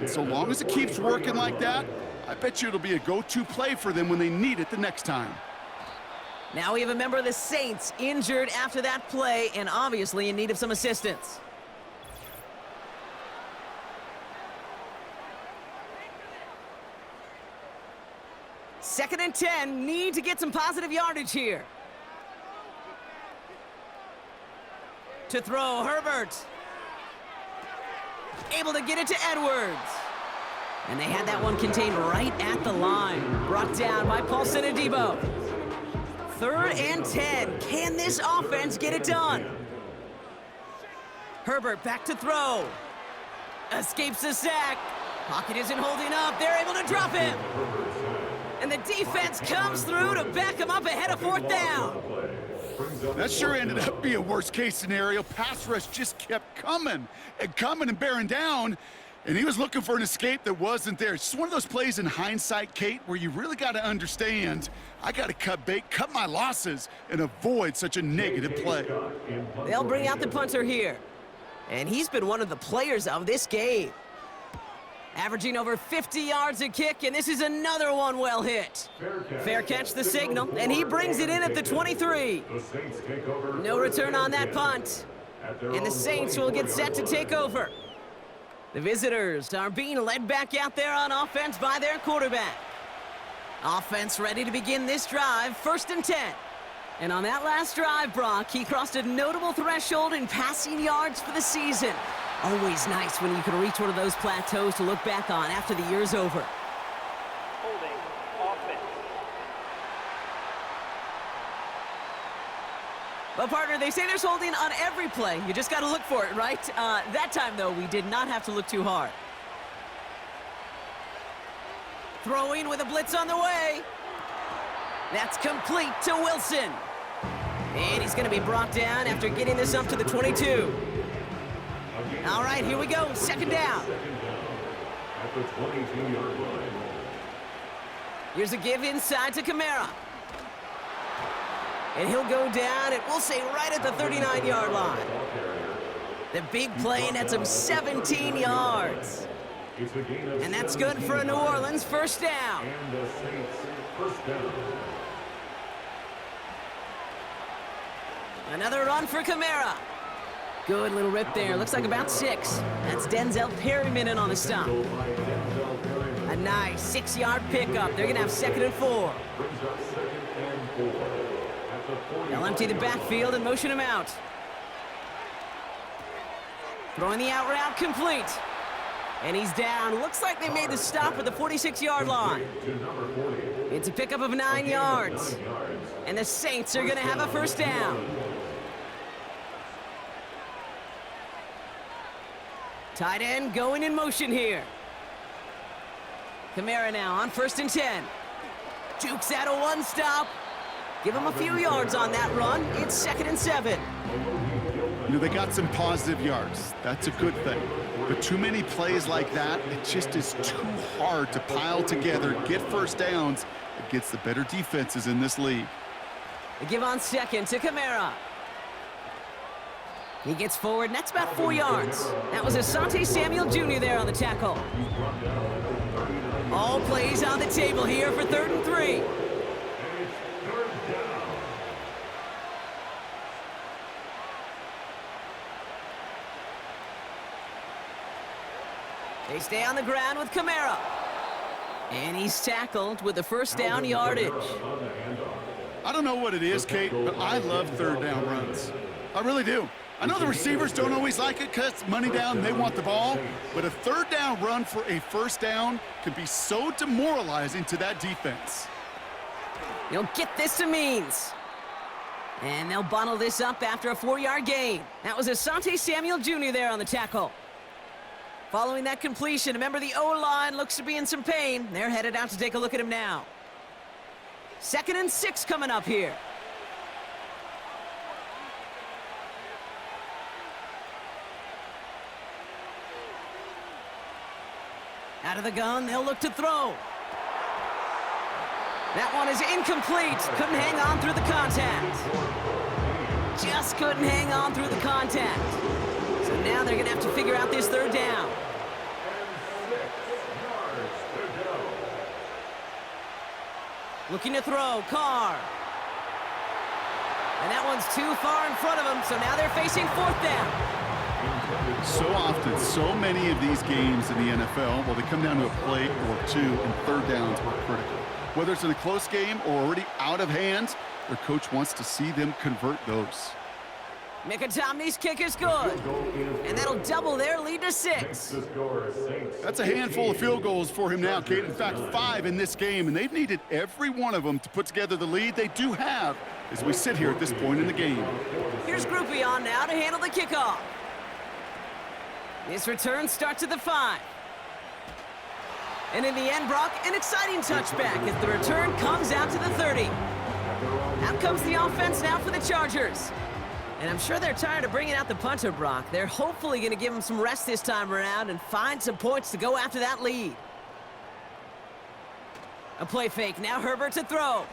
And so long as it keeps working like that, I bet you it'll be a go-to play for them when they need it the next time. Now we have a member of the Saints injured after that play and obviously in need of some assistance. Second and 10, need to get some positive yardage here. To throw, Herbert. Able to get it to Edwards. And they had that one contained right at the line. Brought down by Paulson Adebo. 3rd and 10. Can this offense get it done? Herbert back to throw. Escapes the sack. Pocket isn't holding up. They're able to drop him. And the defense comes through to back him up ahead of 4th down. That sure ended up being a worst-case scenario. Pass rush just kept coming and bearing down, and he was looking for an escape that wasn't there. It's just one of those plays in hindsight, Kate, where you really got to understand, I got to cut bait, cut my losses, and avoid such a negative play. They'll bring out the punter here, and he's been one of the players of this game. Averaging over 50 yards a kick, and this is another one well hit. Fair catch the signal, and he brings it in at the 23. No return on that punt. And the Saints will get set to take over. The visitors are being led back out there on offense by their quarterback. Offense ready to begin this drive, 1st and 10. And on that last drive, Brock, he crossed a notable threshold in passing yards for the season. Always nice when you can reach one of those plateaus to look back on after the year's over. Holding offense. Well, partner, they say there's holding on every play. You just got to look for it, right? That time, though, we did not have to look too hard. Throwing with a blitz on the way. That's complete to Wilson. And he's going to be brought down after getting this up to the 22. All right, here we go. 2nd down. At the 22-yard line. Here's a give inside to Kamara. And he'll go down, and we'll say right at the 39-yard line. The big play nets him 17 yards. And that's good for a New Orleans 1st down. And the Saints 1st down. Another run for Kamara. Good little rip there. Looks like about 6. That's Denzel Perryman in on the stop. A nice 6-yard pickup. They're going to have 2nd and 4. Brings up 2nd and 4. At the They'll empty the backfield and motion him out. Throwing the out route complete. And he's down. Looks like they made the stop at the 46-yard line. It's a pickup of 9 yards. And the Saints are going to have a 1st down. Tight end going in motion here. Kamara now on 1st and 10. Jukes out a one-stop. Give him a few yards on that run. It's 2nd and 7. You know, they got some positive yards. That's a good thing. But too many plays like that, it just is too hard to pile together, get first downs against the better defenses in this league. They give on 2nd to Kamara. He gets forward, and that's about 4 yards. That was Asante Samuel Jr. there on the tackle. All plays on the table here for 3rd and 3. They stay on the ground with Kamara. And he's tackled with the 1st down yardage. I don't know what it is, Kate, but I love 3rd down runs. I really do. I know the receivers don't always like it because it's money down and they want the ball, but a 3rd down run for a 1st down can be so demoralizing to that defense. You'll get this to Means. And they'll bundle this up after a 4-yard gain. That was Asante Samuel Jr. there on the tackle. Following that completion, remember the O-line looks to be in some pain. They're headed out to take a look at him now. 2nd and 6 coming up here. Out of the gun, they'll look to throw. That one is incomplete. Couldn't hang on through the contact. Just couldn't hang on through the contact. So now they're going to have to figure out this 3rd down. Looking to throw, Carr. And that one's too far in front of him, so now they're facing 4th down. So often, so many of these games in the NFL, well, they come down to a play or two, and 3rd downs are critical. Whether it's in a close game or already out of hand, their coach wants to see them convert those. Mikatomni's kick is good, and that'll double their lead to 6. That's a handful of field goals for him now, Kate. In fact, 5 in this game, and they've needed every one of them to put together the lead they do have as we sit here at this point in the game. Here's Groupie on now to handle the kickoff. This return starts at the 5. And in the end, Brock, an exciting touchback as the return comes out to the 30. Out comes the offense now for the Chargers. And I'm sure they're tired of bringing out the punter, Brock. They're hopefully going to give him some rest this time around and find some points to go after that lead. A play fake. Now Herbert to throw.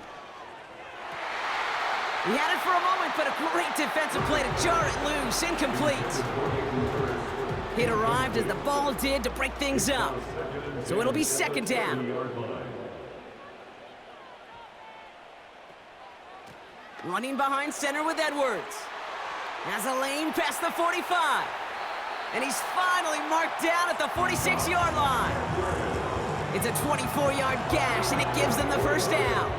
He had it for a moment, but a great defensive play to jar it loose. Incomplete. It arrived as the ball did to break things up. So it'll be 2nd down. Running behind center with Edwards. Has a lane past the 45. And he's finally marked down at the 46-yard line. It's a 24-yard gash, and it gives them the 1st down.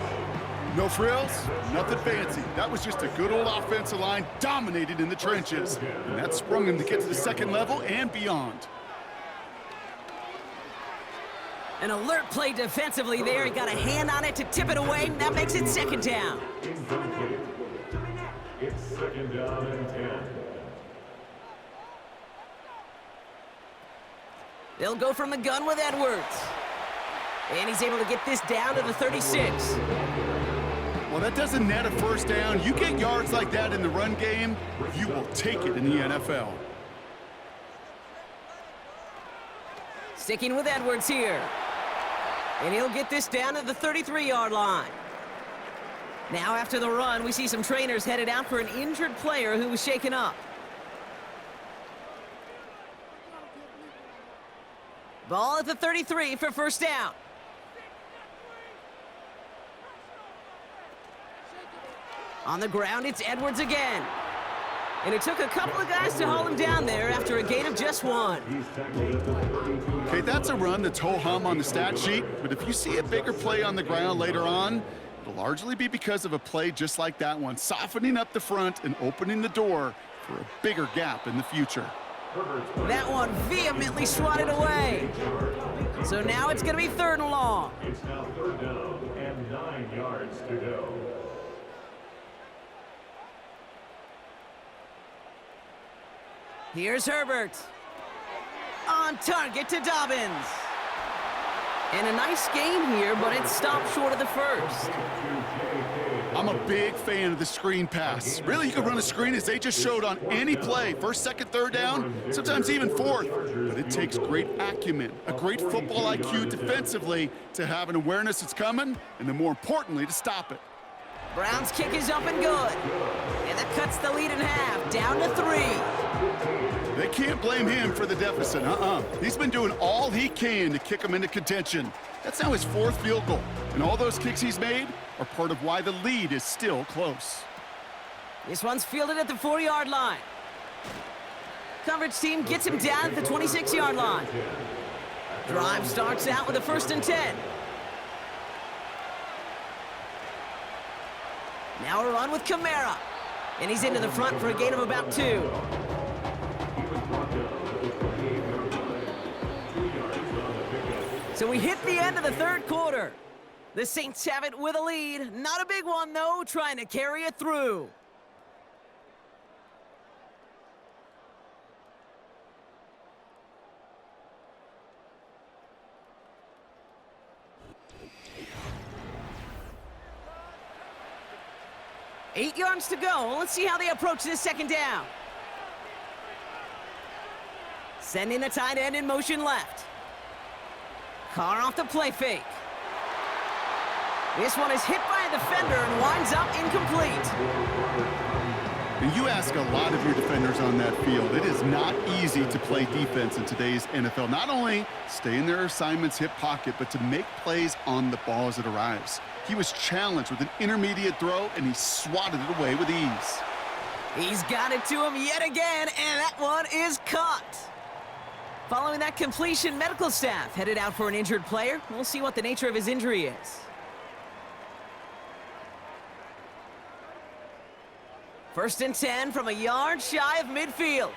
No frills, nothing fancy. That was just a good old offensive line dominated in the trenches. And that sprung him to get to the 2nd level and beyond. An alert play defensively there. He got a hand on it to tip it away. That makes it 2nd down. It's 2nd down and 10. They'll go from the gun with Edwards. And he's able to get this down to the 36. Well, that doesn't net a 1st down. You get yards like that in the run game, you will take it in the NFL. Sticking with Edwards here. And he'll get this down to the 33-yard line. Now after the run, we see some trainers headed out for an injured player who was shaken up. Ball at the 33 for 1st down. On the ground, it's Edwards again. And it took a couple of guys to haul him down there after a gain of just 1. Okay, that's a run that's ho-hum on the stat sheet, but if you see a bigger play on the ground later on, it'll largely be because of a play just like that one, softening up the front and opening the door for a bigger gap in the future. That one vehemently swatted away. So now it's going to be 3rd and long. It's now 3rd down and 9 yards to go. Here's Herbert. on target to Dobbins. And a nice game here, but it stopped short of the first. I'm a big fan of the screen pass. Really, you can run a screen as they just showed on any play. First, second, third down, sometimes even fourth. But it takes great acumen, a great football IQ defensively to have an awareness it's coming, and then more importantly, to stop it. Browns kick is up and good. And that cuts the lead in half, down to 3. They can't blame him for the deficit, He's been doing all he can to kick them into contention. That's now his 4th field goal. And all those kicks he's made are part of why the lead is still close. This one's fielded at the 4-yard line. Coverage team gets him down at the 26-yard line. Drive starts out with a 1st and 10. Now a run with Kamara. And he's into the front for a gain of about 2. So we hit the end of the 3rd quarter. The Saints have it with a lead. Not a big one, though, trying to carry it through. Eight yards to go. Let's see how they approach this 2nd down. Sending the tight end in motion left. Carr off the play fake. This one is hit by a defender and winds up incomplete. And you ask a lot of your defenders on that field. It is not easy to play defense in today's NFL. Not only stay in their assignment's hip pocket, but to make plays on the ball as it arrives. He was challenged with an intermediate throw, and he swatted it away with ease. He's got it to him yet again, and that one is caught. Following that completion, medical staff headed out for an injured player. We'll see what the nature of his injury is. First and 10 from a yard shy of midfield.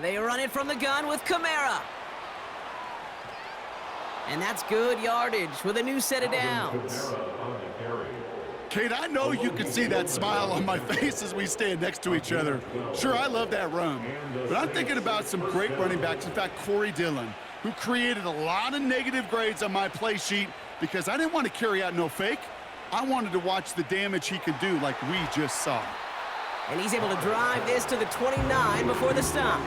They run it from the gun with Kamara. And that's good yardage with a new set of downs. Kate, I know you can see that smile on my face as we stand next to each other. Sure, I love that run, but I'm thinking about some great running backs. In fact, Corey Dillon, who created a lot of negative grades on my play sheet because I didn't want to carry out no fake. I wanted to watch the damage he could do like we just saw. And he's able to drive this to the 29 before the stop.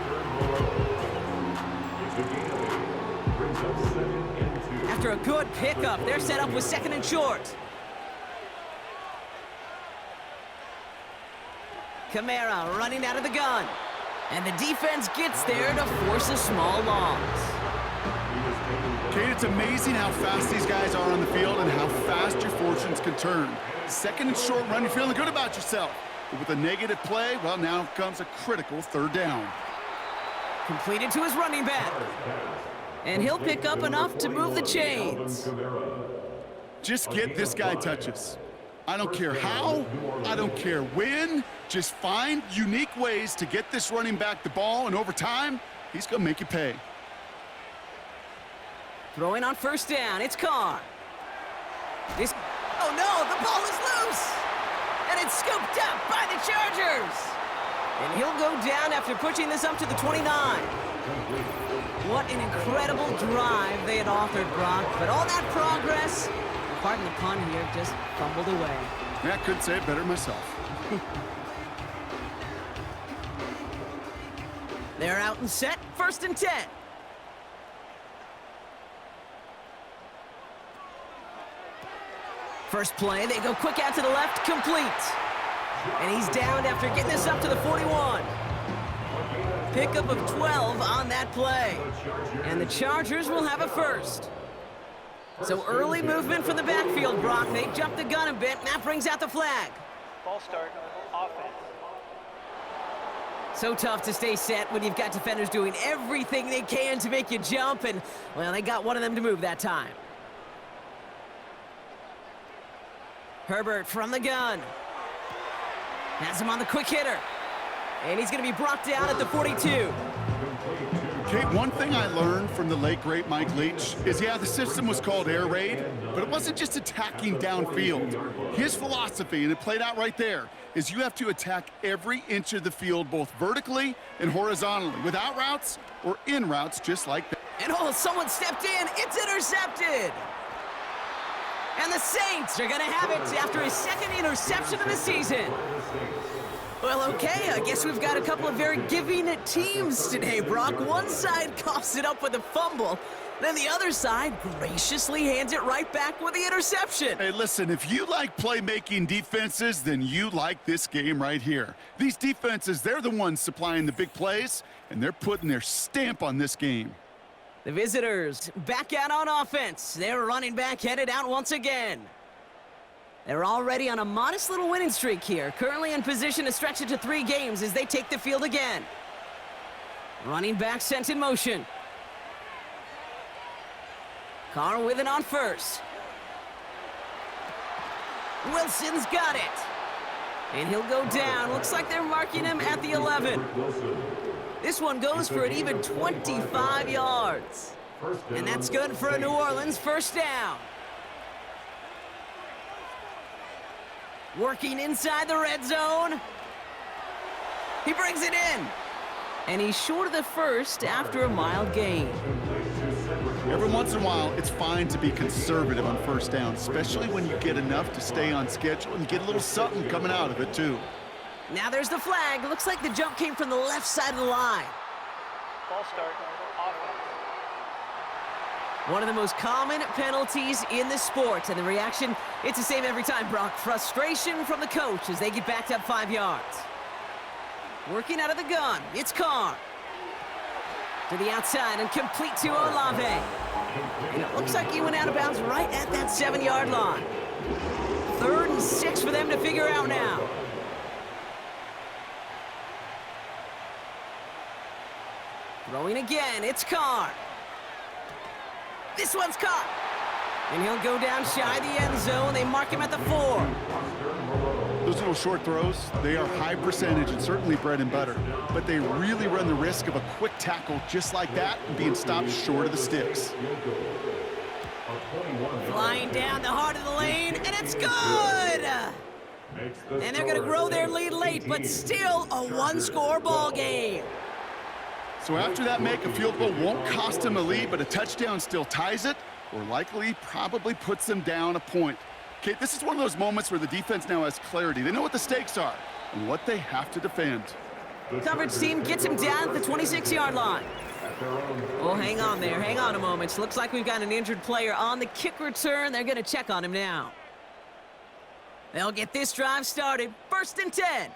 After a good pickup, they're set up with 2nd and short. Kamara running out of the gun. And the defense gets there to force a small loss. Kate, it's amazing how fast these guys are on the field and how fast your fortunes can turn. 2nd and short run, you're feeling good about yourself. But with a negative play, well, now comes a critical 3rd down. Completed to his running back. And he'll pick up enough to move the chains. Just get this guy touches. I don't care how, I don't care when. Just find unique ways to get this running back the ball, and over time, he's going to make you pay. Throwing on 1st down, it's Carr. Oh no, the ball is loose! And it's scooped up by the Chargers! And he'll go down after pushing this up to the 29. What an incredible drive they had authored, Brock. But all that progress, pardon the pun here, just fumbled away. Yeah, I couldn't say it better myself. They're out and set, 1st and 10. First play, they go quick out to the left, complete. And he's down after getting this up to the 41. Pickup of 12 on that play. And the Chargers will have a first. So early movement from the backfield, Brock. They jump the gun a bit, and that brings out the flag. Ball start, offense. So tough to stay set when you've got defenders doing everything they can to make you jump, and, well, they got one of them to move that time. Herbert from the gun. Has him on the quick hitter. And he's going to be brought down at the 42. Kate, one thing I learned from the late, great Mike Leach is, yeah, the system was called air raid, but it wasn't just attacking downfield. His philosophy, and it played out right there, is you have to attack every inch of the field, both vertically and horizontally, with out routes or in routes just like that. And oh, someone stepped in. It's intercepted. And the Saints are going to have it after his second interception of the season. Well, okay, I guess we've got a couple of very giving teams today, Brock. One side coughs it up with a fumble, then the other side graciously hands it right back with the interception. Hey, listen, if you like playmaking defenses, then you like this game right here. These defenses, they're the ones supplying the big plays, and they're putting their stamp on this game. The visitors back out on offense. Their running back headed out once again. They're already on a modest little winning streak here, currently in position to stretch it to 3 games as they take the field again. Running back sent in motion. Carr with it on first. Wilson's got it. And he'll go down. Looks like they're marking him at the 11. This one goes for an even 25 yards. And that's good for a New Orleans first down. Working inside the red zone. He brings it in. And he's short of the first after a mild gain. Every once in a while, it's fine to be conservative on first down, especially when you get enough to stay on schedule and get a little something coming out of it, too. Now there's the flag. Looks like the jump came from the left side of the line. False start, offense. One of the most common penalties in the sport, and the reaction, it's the same every time, Brock. Frustration from the coach as they get backed up 5 yards. Working out of the gun, it's Carr. To the outside and complete to Olave. And it looks like he went out of bounds right at that 7-yard line. 3rd and 6 for them to figure out now. Throwing again, it's Carr. This one's caught. And he'll go down shy of the end zone. They mark him at the 4. Those little short throws, they are high percentage and certainly bread and butter. But they really run the risk of a quick tackle just like that and being stopped short of the sticks. Flying down the heart of the lane, and it's good! And they're going to grow their lead late, but still a one-score ball game. So after that make, a field goal won't cost them a lead, but a touchdown still ties it, or likely probably puts them down a point. Okay, this is one of those moments where the defense now has clarity. They know what the stakes are and what they have to defend. Coverage team gets him down at the 26-yard line. Oh, hang on there. Hang on a moment. Looks like we've got an injured player on the kick return. They're going to check on him now. They'll get this drive started. 1st and 10.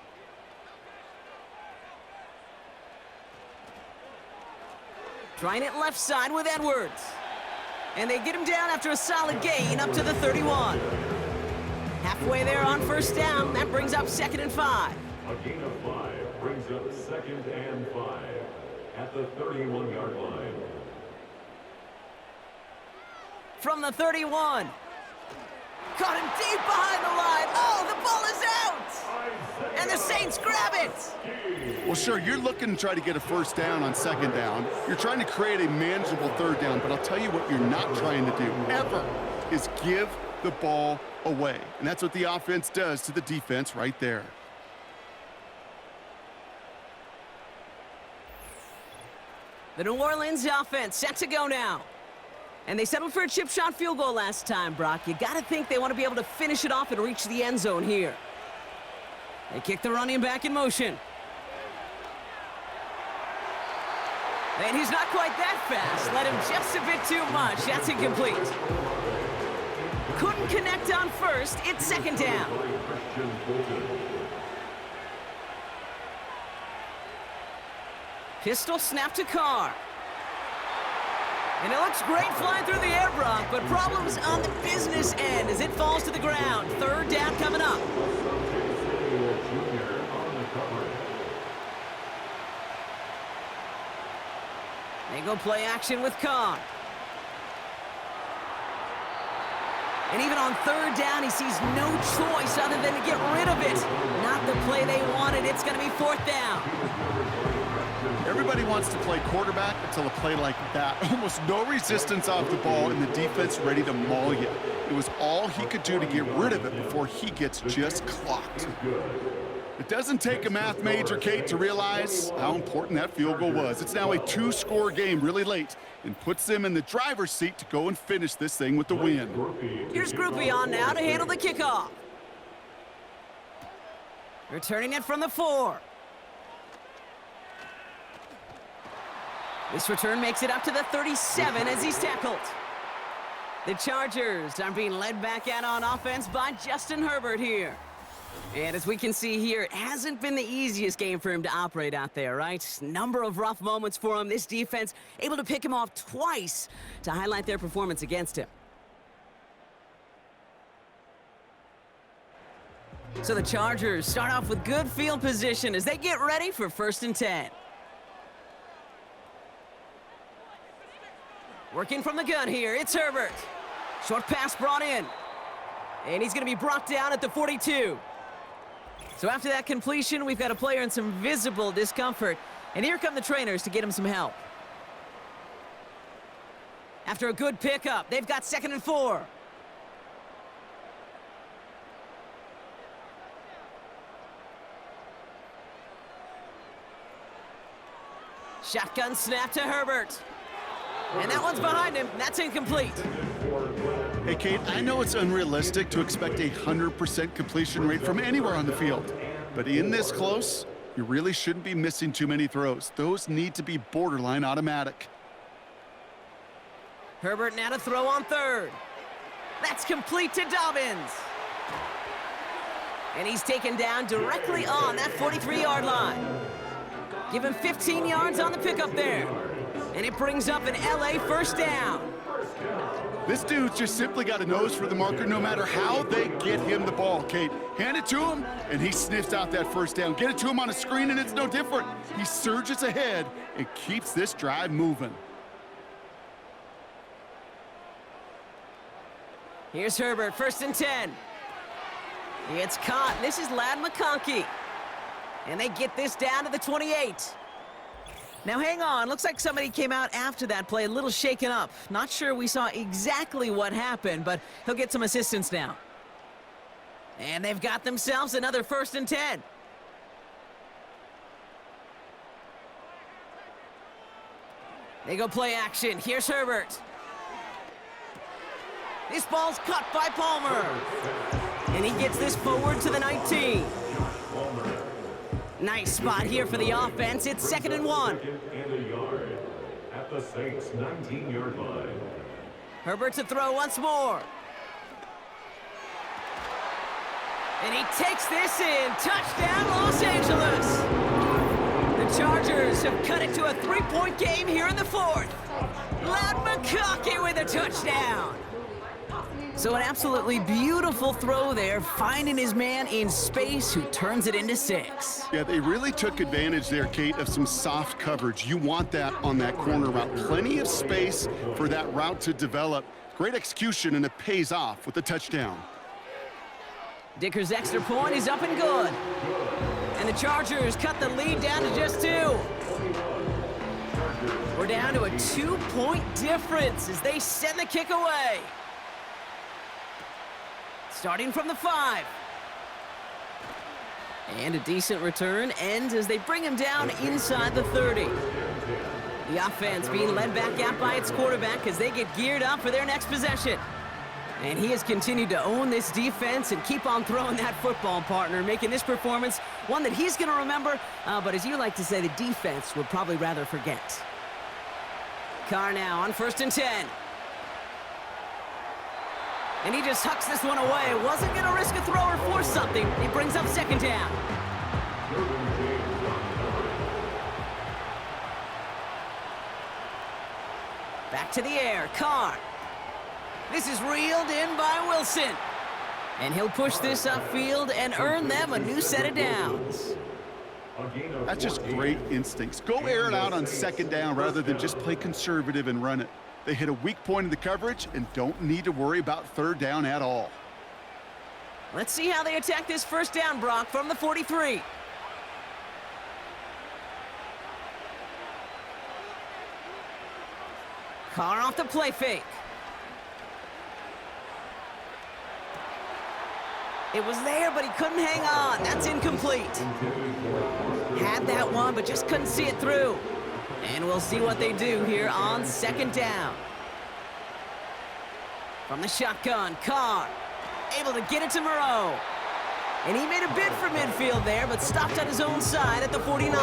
Trying it left side with Edwards. And they get him down after a solid gain up to the 31. Halfway there on first down. That brings up 2nd and 5. A gain of 5 brings up 2nd and 5 at the 31-yard line. From the 31. Caught him deep behind the line. Oh, the ball is out! And the Saints grab it! Well, sure, you're looking to try to get a first down on 2nd down. You're trying to create a manageable 3rd down, but I'll tell you what you're not trying to do, ever, is give the ball away. And that's what the offense does to the defense right there. The New Orleans offense set to go now. And they settled for a chip shot field goal last time, Brock. You got to think they want to be able to finish it off and reach the end zone here. They kick the running back in motion. And he's not quite that fast. Let him just a bit too much. That's incomplete. Couldn't connect on first. It's 2nd down. Pistol snap to Carr. And it looks great flying through the air, Brock, but problems on the business end as it falls to the ground. 3rd down coming up. They go play action with Carr. And even on 3rd down, he sees no choice other than to get rid of it. Not the play they wanted. It's going to be 4th down. Everybody wants to play quarterback until a play like that. Almost no resistance off the ball and the defense ready to maul you. It was all he could do to get rid of it before he gets just clocked. It doesn't take a math major, Kate, to realize how important that field goal was. It's now a 2-score game really late and puts them in the driver's seat to go and finish this thing with the win. Here's Groupie on now to handle the kickoff. Returning it from the 4. This return makes it up to the 37 as he's tackled. The Chargers are being led back out on offense by Justin Herbert here. And as we can see here, it hasn't been the easiest game for him to operate out there, right? Number of rough moments for him. This defense able to pick him off twice to highlight their performance against him. So the Chargers start off with good field position as they get ready for 1st and 10. Working from the gun here, it's Herbert. Short pass brought in. And he's going to be brought down at the 42. So after that completion, we've got a player in some visible discomfort. And here come the trainers to get him some help. After a good pickup, they've got 2nd and 4. Shotgun snap to Herbert. And that one's behind him. That's incomplete. Hey, Kate, I know it's unrealistic to expect a 100% completion rate from anywhere on the field. But in this close, you really shouldn't be missing too many throws. Those need to be borderline automatic. Herbert now to throw on 3rd. That's complete to Dobbins. And he's taken down directly on that 43-yard line. Give him 15 yards on the pickup there. And it brings up an LA 1st down. This dude's just simply got a nose for the marker no matter how they get him the ball, Kate. Hand it to him, and he sniffs out that 1st down. Get it to him on a screen, and it's no different. He surges ahead and keeps this drive moving. Here's Herbert, 1st and 10. It's caught. This is Ladd McConkey. And they get this down to the 28. Now hang on, looks like somebody came out after that play a little shaken up. Not sure we saw exactly what happened, but he'll get some assistance now. And they've got themselves another 1st and 10. They go play action. Here's Herbert. This ball's caught by Palmer. And he gets this forward to the 19. Nice spot here for the offense. It's 2nd and 1. And a yard at the Saints' 19-yard line. Herbert to throw once more. And he takes this in. Touchdown, Los Angeles. The Chargers have cut it to a 3-point game here in the 4th. Ladd McConkey with a touchdown. So an absolutely beautiful throw there, finding his man in space who turns it into 6. Yeah, they really took advantage there, Kate, of some soft coverage. You want that on that corner route. Plenty of space for that route to develop. Great execution, and it pays off with the touchdown. Dicker's extra point is up and good. And the Chargers cut the lead down to just 2. We're down to a 2-point difference as they send the kick away. Starting from the 5. And a decent return ends as they bring him down inside the 30. The offense being led back out by its quarterback as they get geared up for their next possession. And he has continued to own this defense and keep on throwing that football, partner, making this performance one that he's going to remember, but as you like to say, the defense would probably rather forget. Carr now on 1st and 10. And he just hucks this one away. Wasn't going to risk a throw or force something. He brings up 2nd down. Back to the air. Carr. This is reeled in by Wilson. And he'll push this upfield and earn them a new set of downs. That's just great instincts. Go air it out on 2nd down rather than just play conservative and run it. They hit a weak point in the coverage and don't need to worry about 3rd down at all. Let's see how they attack this 1st down, Brock, from the 43. Carr off the play fake. It was there, but he couldn't hang on. That's incomplete. Had that one, but just couldn't see it through. And we'll see what they do here on second down. From the shotgun, Carr able to get it to Moreau. And he made a bid for midfield there, but stopped on his own side at the 49.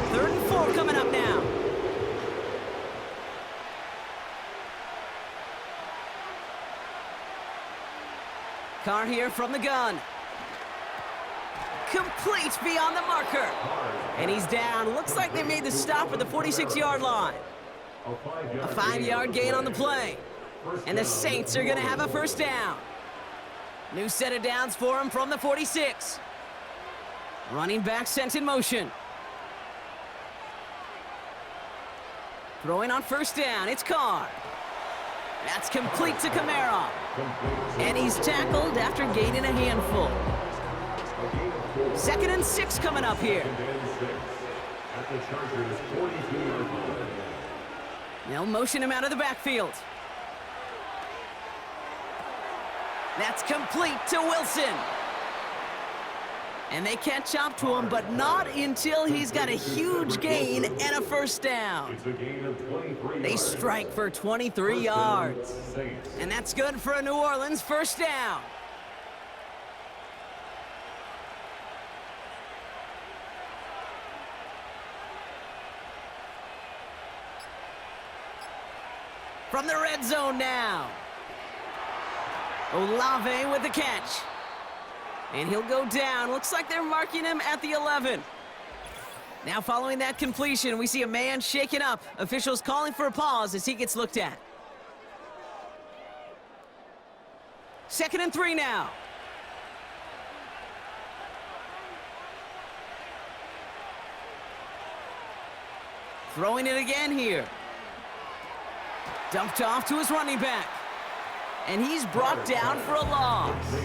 3rd and 4 coming up now. Carr here from the gun. Complete beyond the marker. And he's down. Looks like they made the stop at the 46-yard line. A 5-yard gain on the play. And the Saints are going to have a first down. New set of downs for him from the 46. Running back sent in motion. Throwing on first down, it's Carr. That's complete to Kamara. And he's tackled after gaining a handful. 2nd and 6 coming up here. They'll motion him out of the backfield. That's complete to Wilson. And they catch up to him, but not until he's got a huge gain and a first down. They strike for 23 yards. And that's good for a New Orleans first down. From the red zone now. Olave with the catch. And he'll go down. Looks like they're marking him at the 11. Now following that completion, we see a man shaken up. Officials calling for a pause as he gets looked at. 2nd and 3 now. Throwing it again here. Dumped off to his running back. And he's brought down for a loss.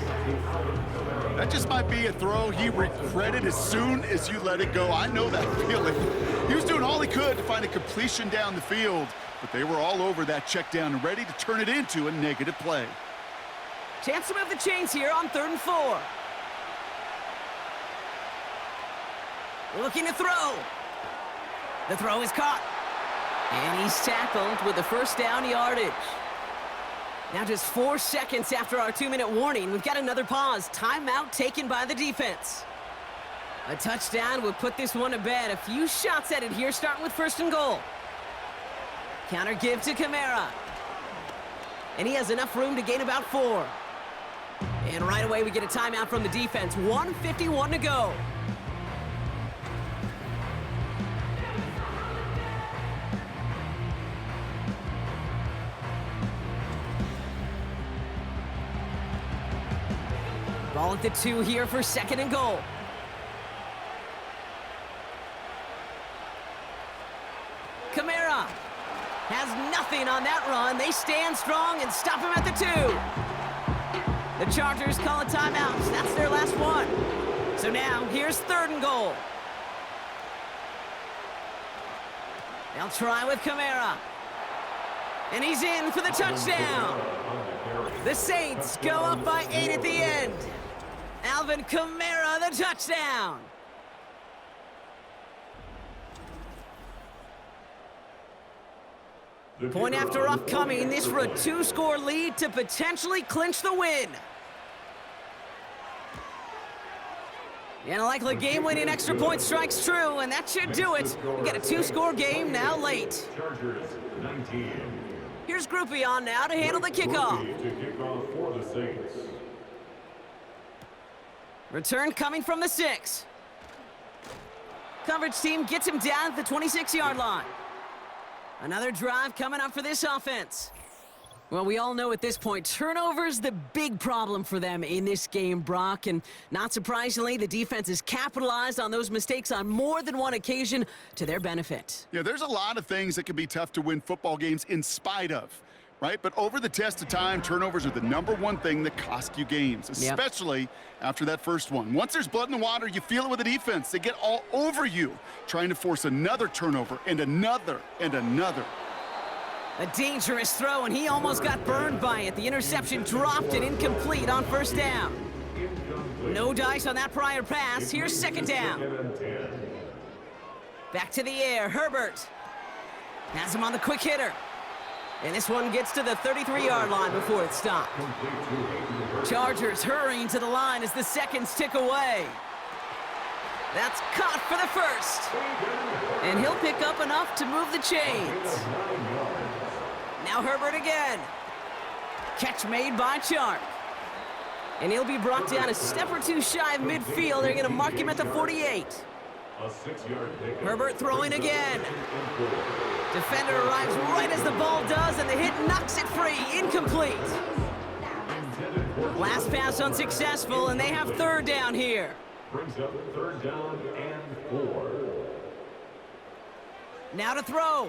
That just might be a throw he regretted as soon as you let it go. I know that feeling. He was doing all he could to find a completion down the field, but they were all over that check down and ready to turn it into a negative play. Chance to move the chains here on 3rd and 4. Looking to throw. The throw is caught. And he's tackled with the first down yardage. Now just 4 seconds after our 2-minute warning, we've got another pause. Timeout taken by the defense. A touchdown would put this one to bed. A few shots at it here, starting with 1st and goal. Counter give to Kamara. And he has enough room to gain about 4. And right away we get a timeout from the defense. 1:51 to go. Ball at the 2 here for 2nd and goal. Kamara has nothing on that run. They stand strong and stop him at the 2. The Chargers call a timeout. That's their last one. So now here's 3rd and goal. They'll try with Kamara. And he's in for the touchdown. The Saints go up by 8 at the end. Alvin Kamara, the touchdown. Point after upcoming, this for a 2-score lead to potentially clinch the win. And a likely game-winning extra point strikes true, and that should do it. We got a 2-score game now late. Chargers 19. Here's Groupie on now to handle the kickoff. To kick off for the Saints. Return coming from the 6. Coverage team gets him down at the 26-yard line. Another drive coming up for this offense. Well, we all know at this point, turnovers the big problem for them in this game, Brock. And not surprisingly, the defense has capitalized on those mistakes on more than one occasion to their benefit. Yeah, there's a lot of things that can be tough to win football games in spite of. right? But over the test of time, turnovers are the #1 thing that cost you games, Yep. especially after that first one. Once there's blood in the water, you feel it with the defense. They get all over you, trying to force another turnover and another and another. A dangerous throw, and he almost got burned by it. The interception dropped and incomplete on first down. No dice on that prior pass. Here's second down. Back to the air. Herbert has him on the quick hitter. And this one gets to the 33-yard line before it's stopped. Chargers hurrying to the line as the seconds tick away. That's caught for the first. And he'll pick up enough to move the chains. Now Herbert again. Catch made by Chark. And he'll be brought down a step or two shy of midfield. They're going to mark him at the 48. Herbert throwing again. Defender arrives right as the ball does, and the hit knocks it free. Incomplete. Last pass unsuccessful, and they have third down here. Brings up third down and 4. Now to throw.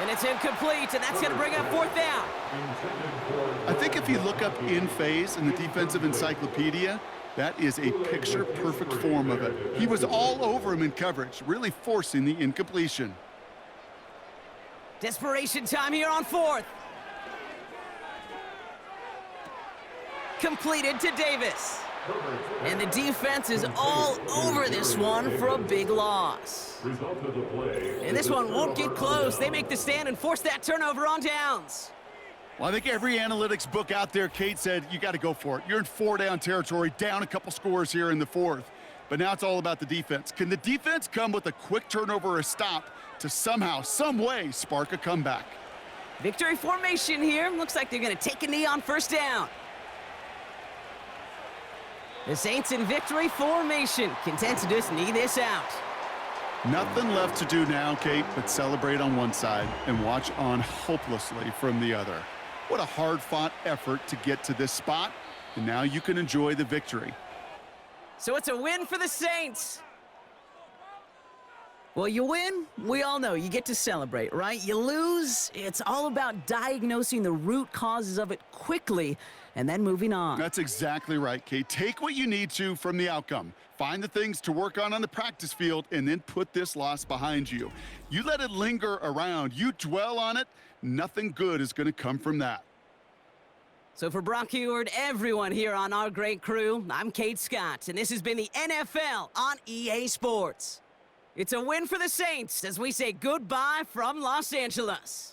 And it's incomplete, and that's going to bring up fourth down. I think if you look up in phase in the defensive encyclopedia, that is a picture-perfect form of it. He was all over him in coverage, really forcing the incompletion. Desperation time here on fourth. Completed to Davis. And the defense is all over this one for a big loss. Result of the play. And this one won't get close. They make the stand and force that turnover on downs. Well, I think every analytics book out there, Kate, said you got to go for it. You're in 4-down territory, down a couple scores here in the fourth. But now it's all about the defense. Can the defense come with a quick turnover or a stop to somehow, some way, spark a comeback? Victory formation here. Looks like they're going to take a knee on first down. The Saints in victory formation, content to just knee this out. Nothing left to do now, Kate, but celebrate on one side and watch on hopelessly from the other. What a hard-fought effort to get to this spot, and now you can enjoy the victory. So it's a win for the Saints. Well, you win, we all know you get to celebrate, right? You lose, it's all about diagnosing the root causes of it quickly and then moving on. That's exactly right, Kate. Take what you need to from the outcome. Find the things to work on the practice field, and then put this loss behind you. You let it linger around. You dwell on it. Nothing good is going to come from that. So for Brock Huard, everyone here on our great crew, I'm Kate Scott, and this has been the NFL on EA Sports. It's a win for the Saints as we say goodbye from Los Angeles.